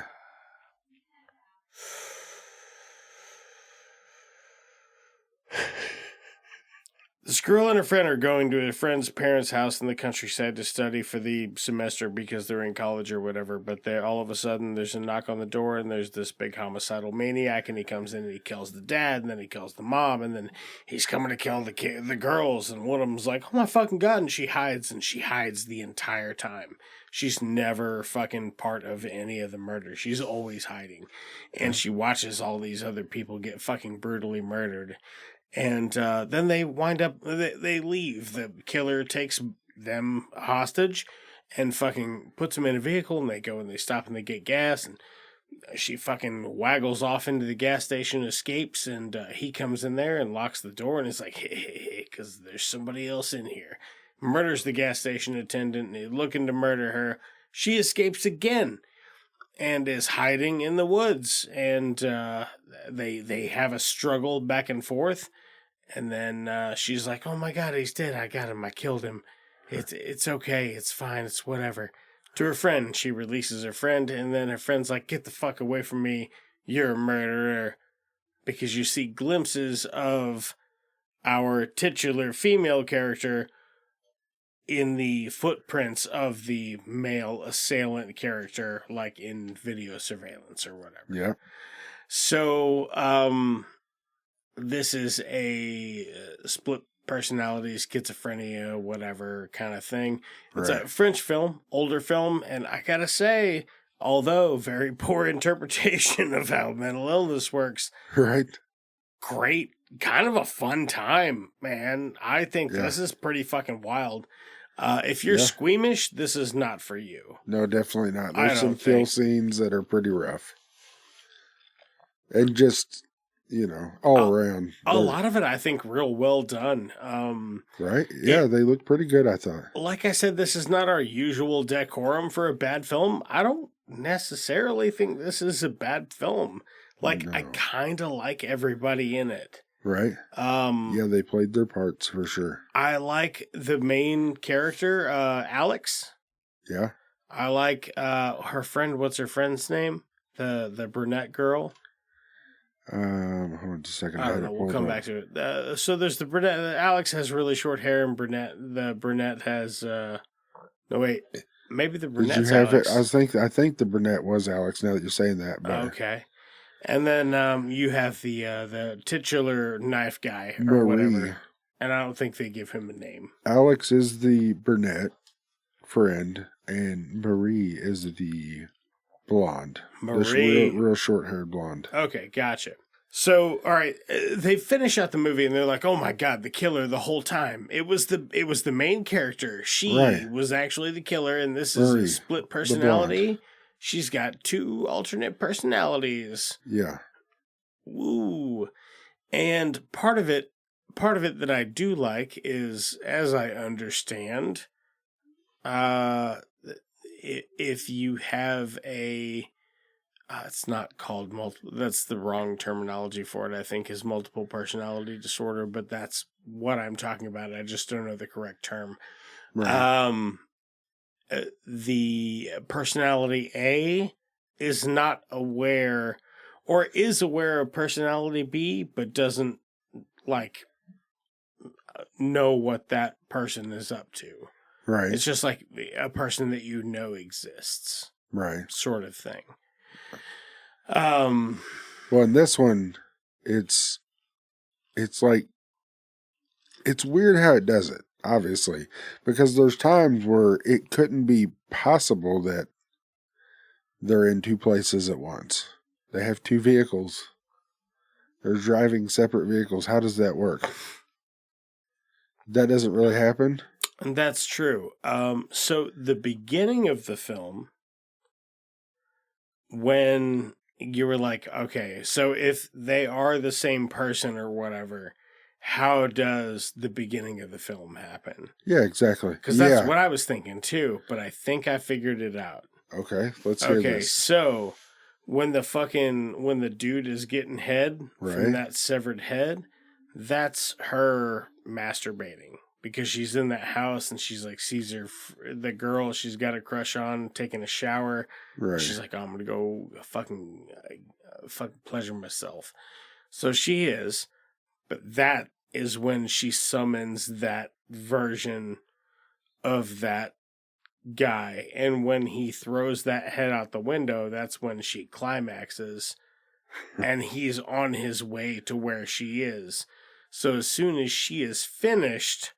This girl and her friend are going to a friend's parents' house in the countryside to study for the semester because they're in college or whatever. But all of a sudden, there's a knock on the door, and there's this big homicidal maniac, and he comes in and he kills the dad, and then he kills the mom, and then he's coming to kill the girls, and one of them's like, "Oh my fucking god!" and she hides the entire time. She's never fucking part of any of the murder. She's always hiding, and she watches all these other people get fucking brutally murdered. And then they wind up, they leave. The killer takes them hostage and fucking puts them in a vehicle, and they go and they stop and they get gas, and she fucking waggles off into the gas station, escapes, and he comes in there and locks the door, and is like, hey, because there's somebody else in here. Murders the gas station attendant, and looking to murder her. She escapes again and is hiding in the woods, and they have a struggle back and forth, and then she's like, "Oh my god, he's dead! I got him! I killed him! It's okay! It's fine! It's whatever." To her friend, she releases her friend, and then her friend's like, "Get the fuck away from me! You're a murderer!" Because you see glimpses of our titular female character in the footprints of the male assailant character, like in video surveillance or whatever. Yeah. So, this is a split personality, schizophrenia, whatever kind of thing. It's a French film, older film, and I gotta say, although very poor interpretation of how mental illness works, right? Great, kind of a fun time, man. I think this is pretty fucking wild. If you're squeamish, this is not for you. No, definitely not. There's some kill scenes that are pretty rough. And just, all around. A lot of it, I think, real well done. Right? Yeah, they look pretty good, I thought. Like I said, this is not our usual decorum for a bad film. I don't necessarily think this is a bad film. Like, I kind of like everybody in it. Right. Yeah, they played their parts for sure. I like the main character, Alex. Yeah. I like her friend. What's her friend's name? The brunette girl. Hold on just a second. I don't know. We'll come back to it. So there's the brunette. Alex has really short hair, and the brunette has. No, wait. Maybe the brunette's Did you have Alex. it? I think the brunette was Alex. Now that you're saying that. But... Okay. And then you have the titular knife guy or Marie. whatever. And I don't think they give him a name. Alex is the brunette friend, and Marie is the blonde. Marie. Real short-haired blonde. Okay, gotcha. So, all right, they finish out the movie and they're like, "Oh my god, the killer the whole time. It was the main character. She was actually the killer, and this is a split personality." She's got two alternate personalities. Yeah. Woo. And part of it that I do like is, as I understand, if you have it's not called multiple, that's the wrong terminology for it, I think, is multiple personality disorder, but that's what I'm talking about. I just don't know the correct term. Right. The personality A is not aware, or is aware of personality B, but doesn't know what that person is up to. Right. It's just like a person that exists. Right. Sort of thing. Well, in this one, it's like, it's weird how it does it. Obviously, because there's times where it couldn't be possible that they're in two places at once. They have two vehicles. They're driving separate vehicles. How does that work? That doesn't really happen. And that's true. So the beginning of the film, when you were like, okay, so if they are the same person or whatever, how does the beginning of the film happen? Yeah, exactly. Because that's what I was thinking too, but I think I figured it out. Okay, let's hear this. Okay, so when the dude is getting head from that severed head, that's her masturbating. Because she's in that house and she's like, sees the girl she's got a crush on taking a shower. Right. She's like, oh, I'm going to go fucking pleasure myself. So she is. But is when she summons that version of that guy. And when he throws that head out the window, that's when she climaxes. And he's on his way to where she is. So as soon as she is finished,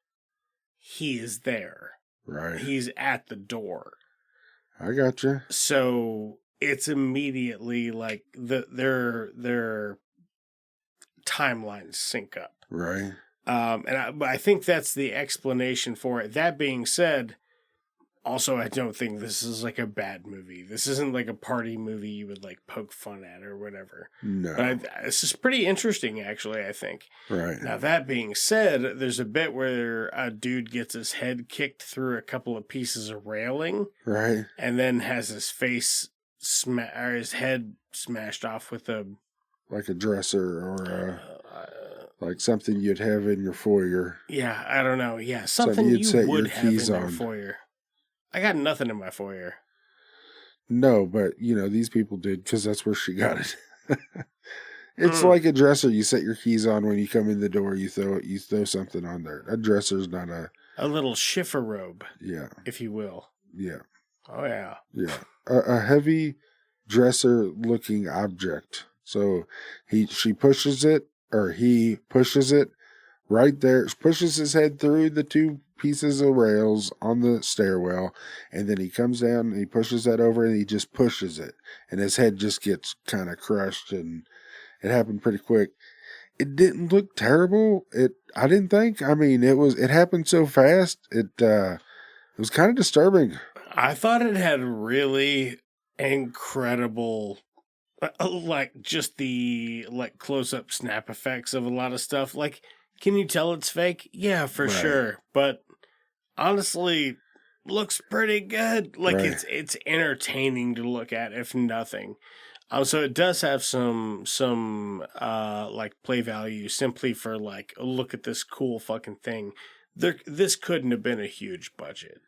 he is there. Right. He's at the door. I gotcha. So it's immediately like their timelines sync up. Right. But I think that's the explanation for it. That being said, also, I don't think this is like a bad movie. This isn't like a party movie you would like poke fun at or whatever. No. But this is pretty interesting, actually, I think. Right. Now, that being said, there's a bit where a dude gets his head kicked through a couple of pieces of railing. Right. And then has his face or his head smashed off with a... Like a dresser or like something you'd have in your foyer. Yeah, I don't know. Yeah, something you would have in your foyer. I got nothing in my foyer. No, but, these people did because that's where she got it. It's like a dresser you set your keys on when you come in the door. You throw something on there. A dresser's not a little schiffer robe. Yeah. If you will. Yeah. Oh, yeah. Yeah. A heavy dresser-looking object. So she pushes it, or he pushes it right there, pushes his head through the two pieces of rails on the stairwell, and then he comes down and he pushes that over and he just pushes it, and his head just gets kind of crushed, and it happened pretty quick. It didn't look terrible. I didn't think. I mean, it happened so fast. It was kind of disturbing. I thought it had really incredible, like, just the like close-up snap effects of a lot of stuff. Like, can you tell it's fake? Yeah, for sure. But honestly, looks pretty good. Like, it's entertaining to look at, if nothing. So it does have some like play value simply for like, look at this cool fucking thing. This couldn't have been a huge budget.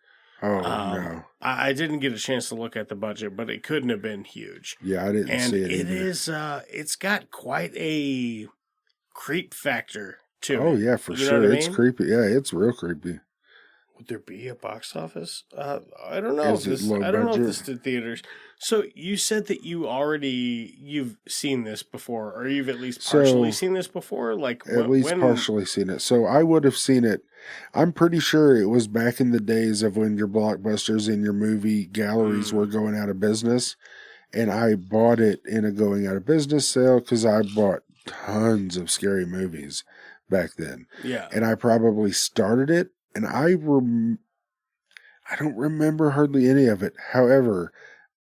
Oh, no. I didn't get a chance to look at the budget, but it couldn't have been huge. Yeah, I didn't see it either. It's got quite a creep factor to it. Oh, yeah, for sure. It's creepy. Yeah, it's real creepy. Would there be a box office? I don't know. I don't know if this did theaters. So you said that you've seen this before, or you've at least partially seen this before? Like partially seen it. So I would have seen it. I'm pretty sure it was back in the days of when your Blockbusters and your movie galleries were going out of business. And I bought it in a going out of business sale because I bought tons of scary movies back then. Yeah. And I probably started it. And I don't remember hardly any of it. However,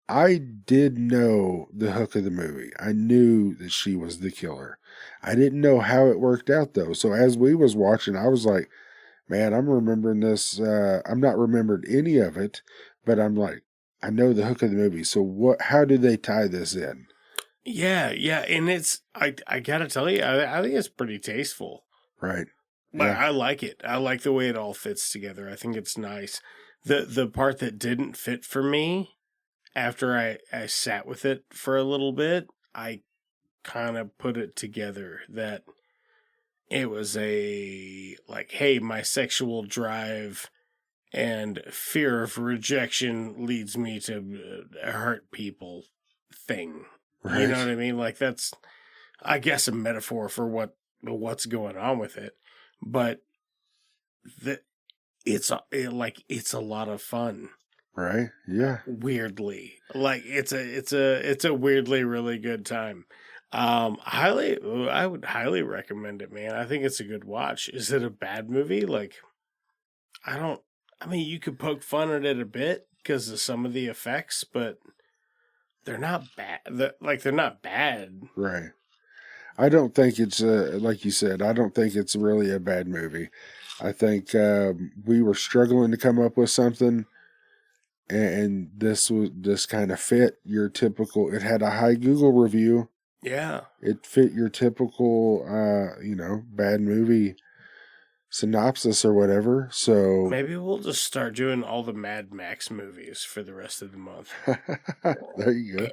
I did know the hook of the movie. I knew that she was the killer. I didn't know how it worked out, though. So as we was watching, I was like, man, I'm remembering this. I'm not remembered any of it, but I'm like, I know the hook of the movie. So how did they tie this in? Yeah. And I gotta tell you, I think it's pretty tasteful. Right. But Yeah. I like it. I like the way it all fits together. I think it's nice. The part that didn't fit for me, after I sat with it for a little bit, I kind of put it together that it was a, like, hey, my sexual drive and fear of rejection leads me to hurt people thing. Right. You know what I mean? Like, that's, I guess, a metaphor for what's going on with it. But it's a lot of fun. Right. Yeah. Weirdly, like it's a weirdly really good time. I would highly recommend it, man. I think it's a good watch. Is it a bad movie? Like, I mean, you could poke fun at it a bit because of some of the effects, but they're not bad. They're not bad. Right. I don't think it's, like you said, I don't think it's really a bad movie. I think we were struggling to come up with something, and this kind of fit your typical, it had a high Google review. Yeah. It fit your typical, bad movie synopsis or whatever. So maybe we'll just start doing all the Mad Max movies for the rest of the month. There you go.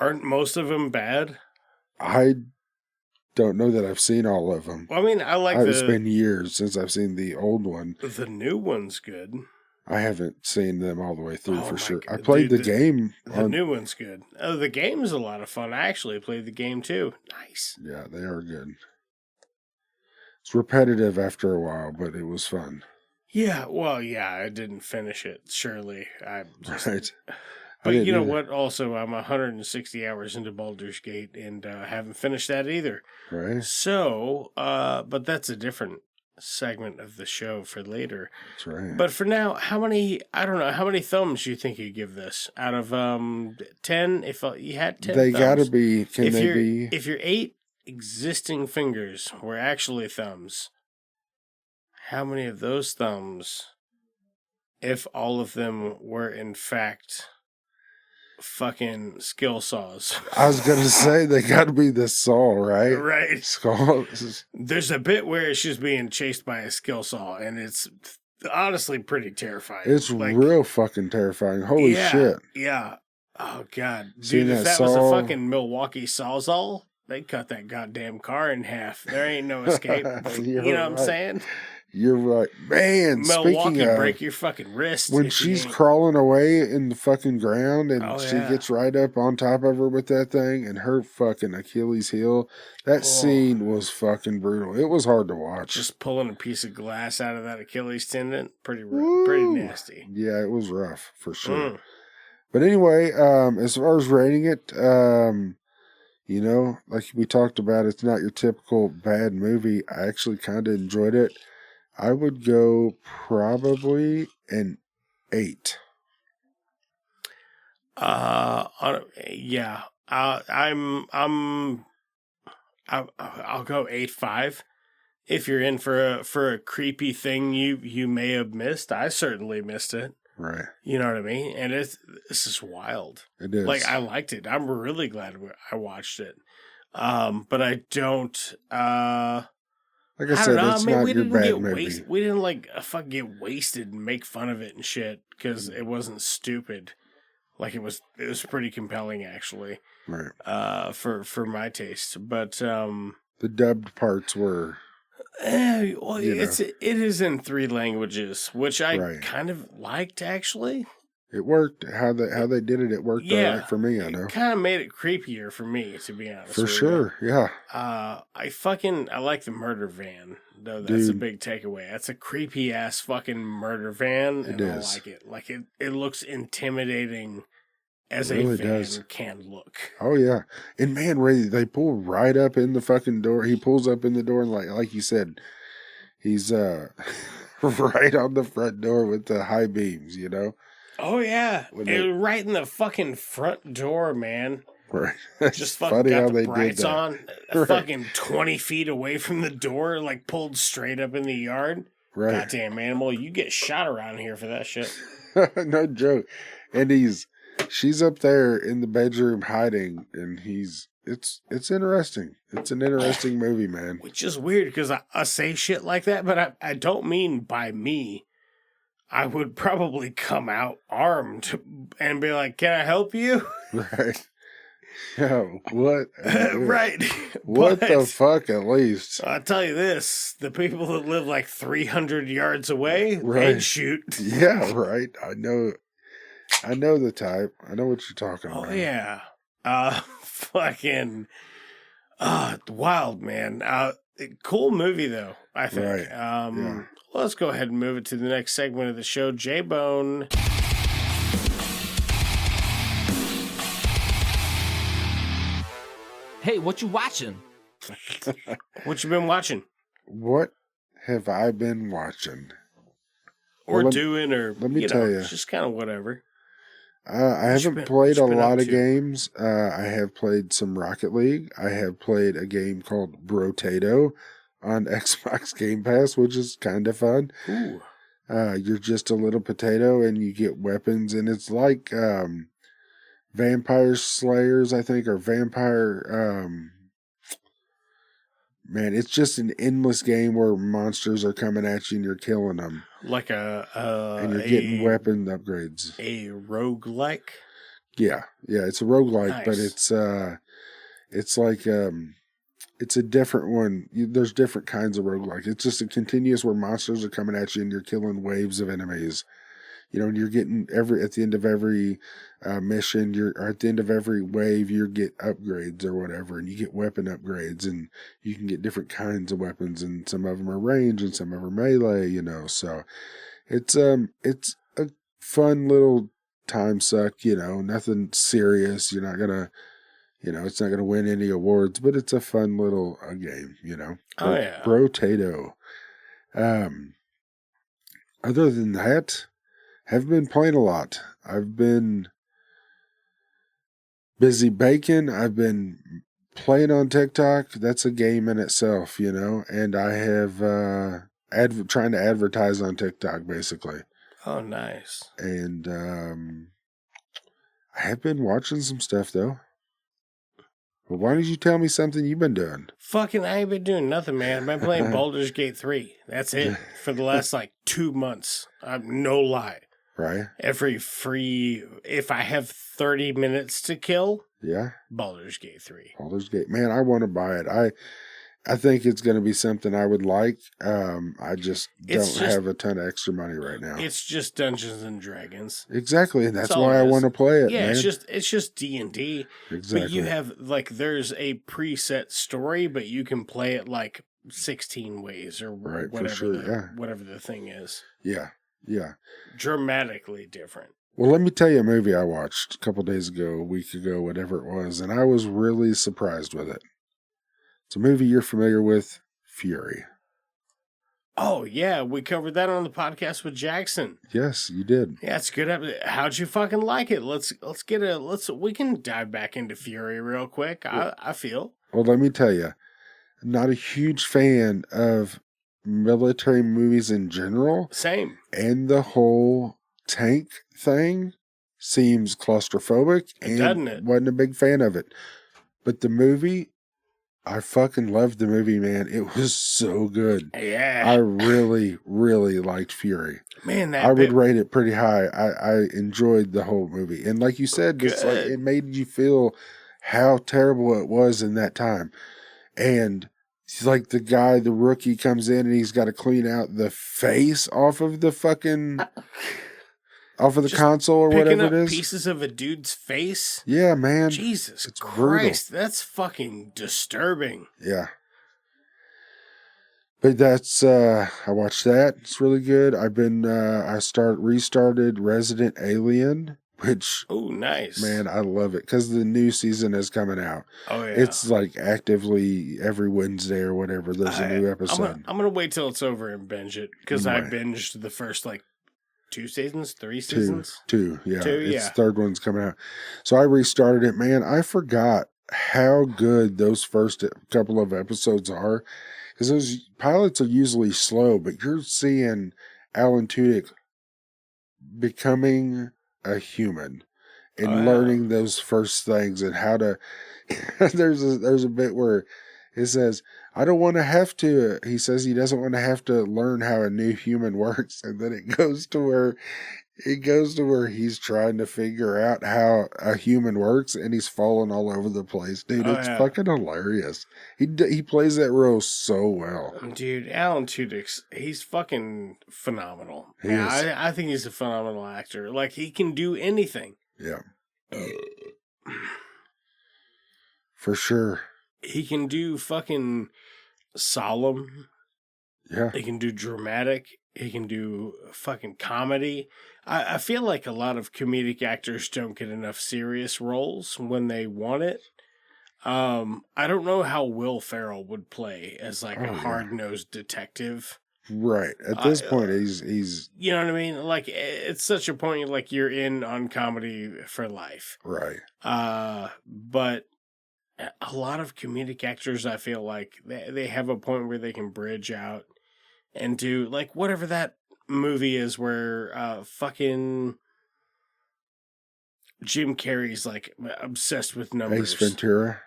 Aren't most of them bad? don't know that I've seen all of them. Well, I mean, I like It's been years since I've seen the old one. The new one's good. I haven't seen them all the way through for sure. God. I played the game. The new one's good. Oh, the game's a lot of fun. I actually played the game too. Nice. Yeah, they are good. It's repetitive after a while, but it was fun. Yeah, well, yeah, I didn't finish it, surely. Right. But you know what? Also, I'm 160 hours into Baldur's Gate and haven't finished that either. Right. So, but that's a different segment of the show for later. That's right. But for now, how many thumbs do you think you'd give this? Out of 10, if you had 10 they thumbs? Gotta be, be? If your 8 existing fingers were actually thumbs, how many of those thumbs, if all of them were in fact fucking skill saws? I was gonna say they got to be the saw, right? Right. Skull. There's a bit where she's being chased by a skill saw, and it's honestly pretty terrifying. It's real fucking terrifying. Holy shit! Yeah. Oh god, dude! If that was a fucking Milwaukee Sawzall, they'd cut that goddamn car in half. There ain't no escape. You know what I'm saying? You're right, man. Milwaukee, break your fucking wrist. When she's crawling away in the fucking ground and she gets right up on top of her with that thing and her fucking Achilles heel, that scene was fucking brutal. It was hard to watch. Just pulling a piece of glass out of that Achilles tendon, pretty nasty. Yeah, it was rough for sure. But anyway, as far as rating it, you know, like we talked about, it's not your typical bad movie. I actually kind of enjoyed it. I would go probably an 8. Yeah. I'll go 8.5. If you're in for a creepy thing you may have missed, I certainly missed it. Right. You know what I mean? And this is wild. It is. Like, I liked it. I'm really glad I watched it. But I don't. Like I said, it's not your bad movie. We didn't fucking get wasted and make fun of it and shit because it wasn't stupid. Like, it was pretty compelling actually. Right. For my taste, but the dubbed parts were. It is in 3 languages, which I kind of liked actually. It worked how they did it. It worked all right for me. I know. It kind of made it creepier for me, to be honest. For sure, yeah. I like the murder van though. That's a big takeaway. That's a creepy ass fucking murder van, and I like it. Like it looks intimidating as a van can look. Oh yeah, and man, Ray, they pull right up in the fucking door. He pulls up in the door, and like you said, he's right on the front door with the high beams. You know. Oh yeah, right in the fucking front door, man. Right. Just fucking got the brights on, fucking 20 feet away from the door, like pulled straight up in the yard. Right. Goddamn animal, you get shot around here for that shit. No joke. And she's up there in the bedroom hiding, and it's interesting. It's an interesting movie, man. Which is weird because I say shit like that, but I don't mean by me. I would probably come out armed and be like, "Can I help you?" Right. Yeah, what? Right. What the fuck, at least? I'll tell you this. The people that live like 300 yards away, they'd shoot. Yeah, right. I know the type. I know what you're talking about. Oh, yeah. Fucking wild, man. Cool movie, though, I think. Right. Yeah. Let's go ahead and move it to the next segment of the show. J-Bone. Hey, what you watching? What you been watching? What have I been watching? Or doing, or let me tell you, just kind of whatever. I haven't played a lot of games. I have played some Rocket League. I have played a game called Brotato on Xbox Game Pass, which is kind of fun. Ooh. You're just a little potato and you get weapons, and it's like Vampire Slayers, I think, or Vampire. Man, it's just an endless game where monsters are coming at you and you're killing them. Like and you're getting weapon upgrades. A roguelike? Yeah, it's a roguelike, Nice. but it's like it's a different one. There's different kinds of roguelike. It's just a continuous where monsters are coming at you and you're killing waves of enemies. And you're getting at the end of every mission, or at the end of every wave, you get upgrades or whatever, and you get weapon upgrades, and you can get different kinds of weapons, and some of them are range and some of them are melee, So it's a fun little time suck, nothing serious. You're not gonna, it's not gonna win any awards, but it's a fun little game, Oh yeah. Brotato. Other than that, have been playing a lot. I've been busy baking. I've been playing on TikTok. That's a game in itself, and I have trying to advertise on TikTok, basically. Oh, nice. And I have been watching some stuff, though. Well, why don't you tell me something you've been doing? Fucking, I ain't been doing nothing, man. I've been playing Baldur's Gate 3. That's it. For the last, 2 months. No lie. Right. If I have 30 minutes to kill, yeah, Baldur's Gate 3. Baldur's Gate. Man, I want to buy it. I think it's going to be something I would like. I just don't have a ton of extra money right now. It's just Dungeons and Dragons. Exactly, and that's why I want to play it. Yeah, man. it's just D&D. Exactly. But you have there's a preset story, but you can play it 16 ways or whatever. For sure, whatever the thing is. Yeah. Yeah. Dramatically different. Well, let me tell you a movie I watched a couple days ago, a week ago, whatever it was, and I was really surprised with it. It's a movie you're familiar with, Fury. Oh, yeah. We covered that on the podcast with Jackson. Yes, you did. Yeah, it's good. How'd you fucking like it? We can dive back into Fury real quick. I feel. Well, let me tell you, I'm not a huge fan of military movies in general. Same. And the whole tank thing seems claustrophobic. Doesn't it? Wasn't a big fan of it. But the movie, I fucking loved the movie, man. It was so good. Yeah. I really, really liked Fury. Man, I would rate it pretty high. I enjoyed the whole movie. And like you said, just it made you feel how terrible it was in that time. And it's like the rookie comes in and he's got to clean out the face off of the console or whatever it is. Pieces of a dude's face. Yeah, man. Jesus it's Christ, brutal. that's fucking disturbing. Yeah. But that's I watched that. It's really good. I've been restarted Resident Alien, which nice. Man, I love it because the new season is coming out. Oh yeah. It's actively every Wednesday or whatever there's a new episode. I'm gonna wait till it's over and binge it because I binged the first 2 seasons, 3 seasons. Two, yeah. It's third one's coming out. So I restarted it, man. I forgot how good those first couple of episodes are because those pilots are usually slow, but you're seeing Alan Tudyk becoming a human and learning those first things and how to there's a bit where it says, I don't want to have to, he says he doesn't want to have to learn how a new human works. And then it goes to where he's trying to figure out how a human works and he's falling all over the place. Dude, it's fucking hilarious. He plays that role so well. Dude, Alan Tudyk, he's fucking phenomenal. I think he's a phenomenal actor. He can do anything. Yeah. For sure. He can do fucking solemn. Yeah. He can do dramatic. He can do fucking comedy. I feel like a lot of comedic actors don't get enough serious roles when they want it. I don't know how Will Ferrell would play as a hard-nosed detective. Right. At this point, he's... You know what I mean? It's such a point, you're in on comedy for life. Right. But a lot of comedic actors, I feel like, they have a point where they can bridge out and do, whatever that movie is where fucking Jim Carrey's, obsessed with numbers. Ace Ventura?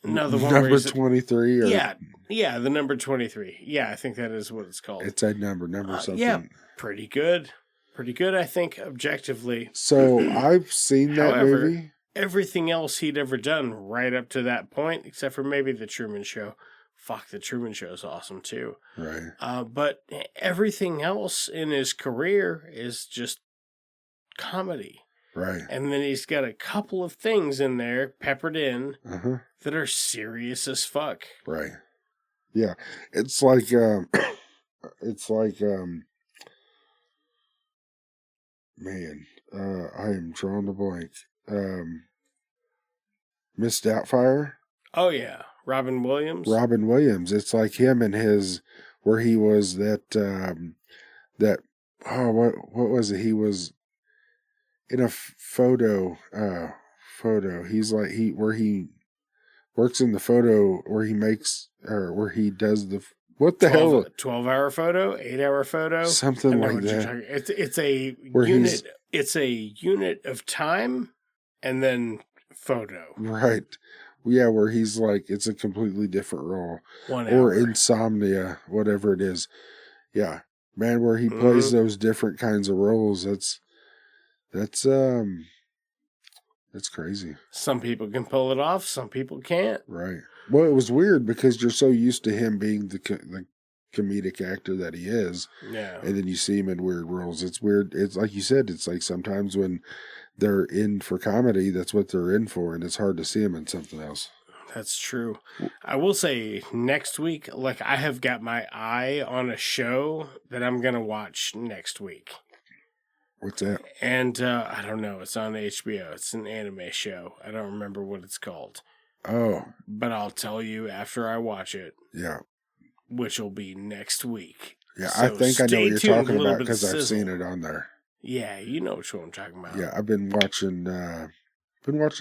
No, the one number 23? Or... Yeah, the number 23. Yeah, I think that is what it's called. It's a number something. Yeah, pretty good. Pretty good, I think, objectively. So, I've seen that movie. everything else he'd ever done right up to that point, except for maybe The Truman Show. Fuck, The Truman Show is awesome too. Right. But everything else in his career is just comedy. Right. And then he's got a couple of things in there peppered in Uh-huh. that are serious as fuck. Right. Yeah. It's like, man, I am drawing the blank. Miss Doubtfire. Oh yeah. Robin Williams. Robin Williams. It's like him and his, where he was what was it? He was in a photo. He's like, where he works in the photo, where he makes, or where he does the, what the hell? 12-hour photo, 8-hour photo, something like that. It's a where unit. It's a unit of time, and then photo. Right. Yeah, where he's like, it's a completely different role. 1 hour. Or Insomnia, whatever it is. Yeah. Man, where he plays those different kinds of roles, that's crazy. Some people can pull it off, some people can't. Right. Well, it was weird because you're so used to him being the comedic actor that he is. Yeah. And then you see him in weird roles. It's weird. It's like you said, it's like sometimes when they're in for comedy, that's what they're in for, and it's hard to see him in something else. That's true. I will say next week, like I have got my eye on a show that I'm going to watch next week. What's that? And I don't know. It's on HBO. It's an anime show. I don't remember what it's called. Oh. But I'll tell you after I watch it. Yeah. Which will be next week. Yeah, so I think I know what you're talking about because I've sizzle. seen it on there. Yeah, you know which one I'm talking about. Yeah, I've been watching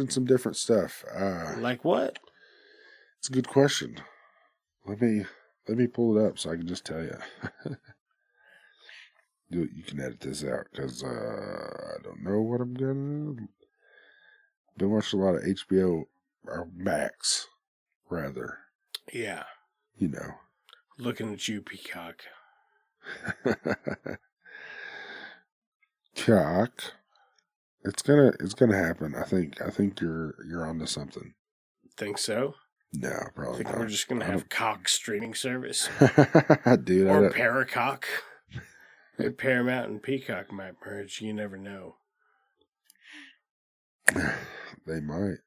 some different stuff. Like what? It's a good question. Let me pull it up so I can just tell you. You can edit this out because I don't know what I'm gonna. Been watching a lot of HBO or Max, rather. Yeah. You know. Looking at you, Peacock. Cock. It's gonna happen. I think you're onto something. Think so? No, probably think not. we're just gonna have cock streaming service, dude. or Paracock. Paramount and Peacock might merge. You never know. They might.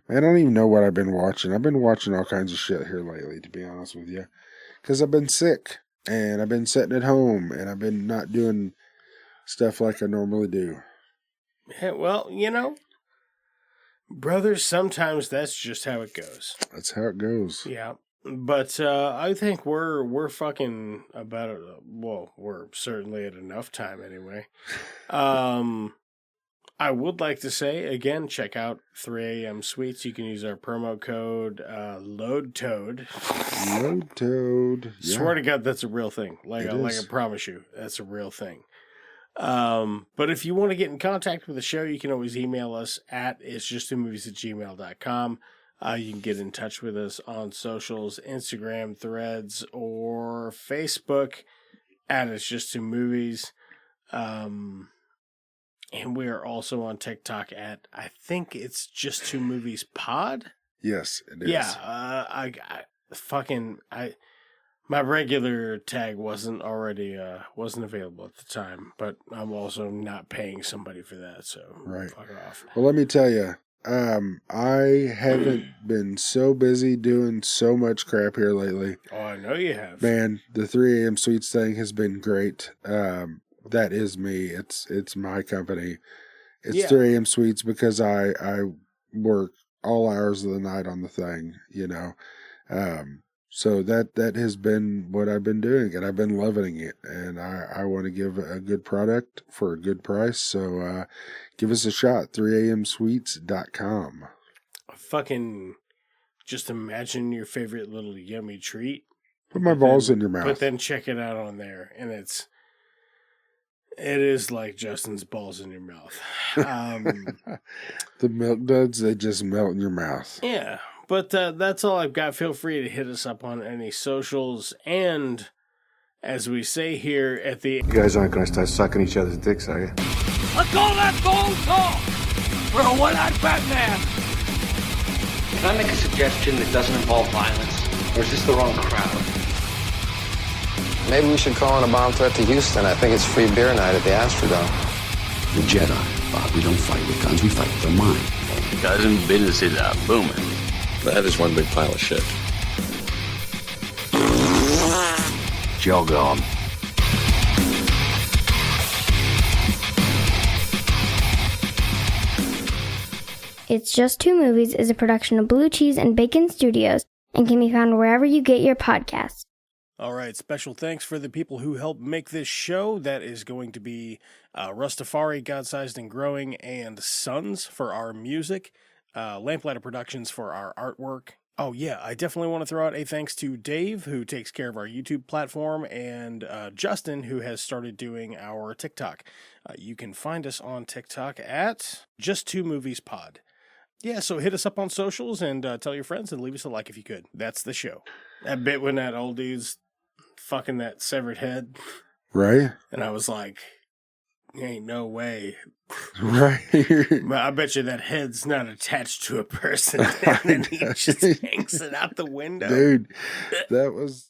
I don't even know what I've been watching. I've been watching all kinds of shit here lately, to be honest with you, because I've been sick and I've been sitting at home and I've been not doing stuff like I normally do. Yeah, well, you know, brothers, sometimes that's just how it goes. That's how it goes. Yeah. But I think we're fucking about well, we're certainly at enough time anyway. I would like to say again, check out 3AM Sweets. You can use our promo code LOADTOAD. LOADTOAD. Yeah. Swear to God, that's a real thing. Like I promise you, that's a real thing. But if you want to get in contact with the show, you can always email us at itsjusttwomovies@gmail.com. You can get in touch with us on socials, Instagram, Threads, or Facebook at It's Just Two Movies. And we are also on TikTok at, I think it's Just Two Movies Pod. Yes, it is. Yeah, my regular tag wasn't available at the time, but I'm also not paying somebody for that, so right. Fuck off. Well, let me tell you. I haven't been so busy doing so much crap here lately. Oh, I know you have. Man, the 3AM Sweets thing has been great. That is me. It's my company. It's 3AM Sweets because I work all hours of the night on the thing, you know. So that has been what I've been doing, and I've been loving it. And I want to give a good product for a good price. So give us a shot, 3amsweets.com. Fucking just imagine your favorite little yummy treat. Put my balls in your mouth. But then check it out on there, and it is like Justin's balls in your mouth. The milk duds, they just melt in your mouth. Yeah. But that's all I've got. Feel free to hit us up on any socials. And as we say here at the... You guys aren't going to start sucking each other's dicks, are you? Let's call that gold talk for a one-eyed Batman. Can I make a suggestion that doesn't involve violence? Or is this the wrong crowd? Maybe we should call in a bomb threat to Houston. I think it's free beer night at the Astrodome. The Jedi, Bob. We don't fight with guns, we fight with our mind. Cousin, businesses are booming. That is one big pile of shit. Jog on. It's Just Two Movies is a production of Blue Cheese and Bacon Studios and can be found wherever you get your podcasts. All right, special thanks for the people who helped make this show. That is going to be Russ, Tafari, God-Sized and Growing, and SUNDS for our music, Lamplighter Productions for our artwork. Oh yeah, I definitely want to throw out a thanks to Dave, who takes care of our YouTube platform, and Justin, who has started doing our TikTok. You can find us on TikTok at Just Two Movies Pod. Yeah, so hit us up on socials and tell your friends and leave us a like if you could. That's the show. That bit when that old dude's fucking that severed head. Right? And I was like, ain't no way. Right. But I bet you that head's not attached to a person. And then he just hangs it out the window. Dude, that was...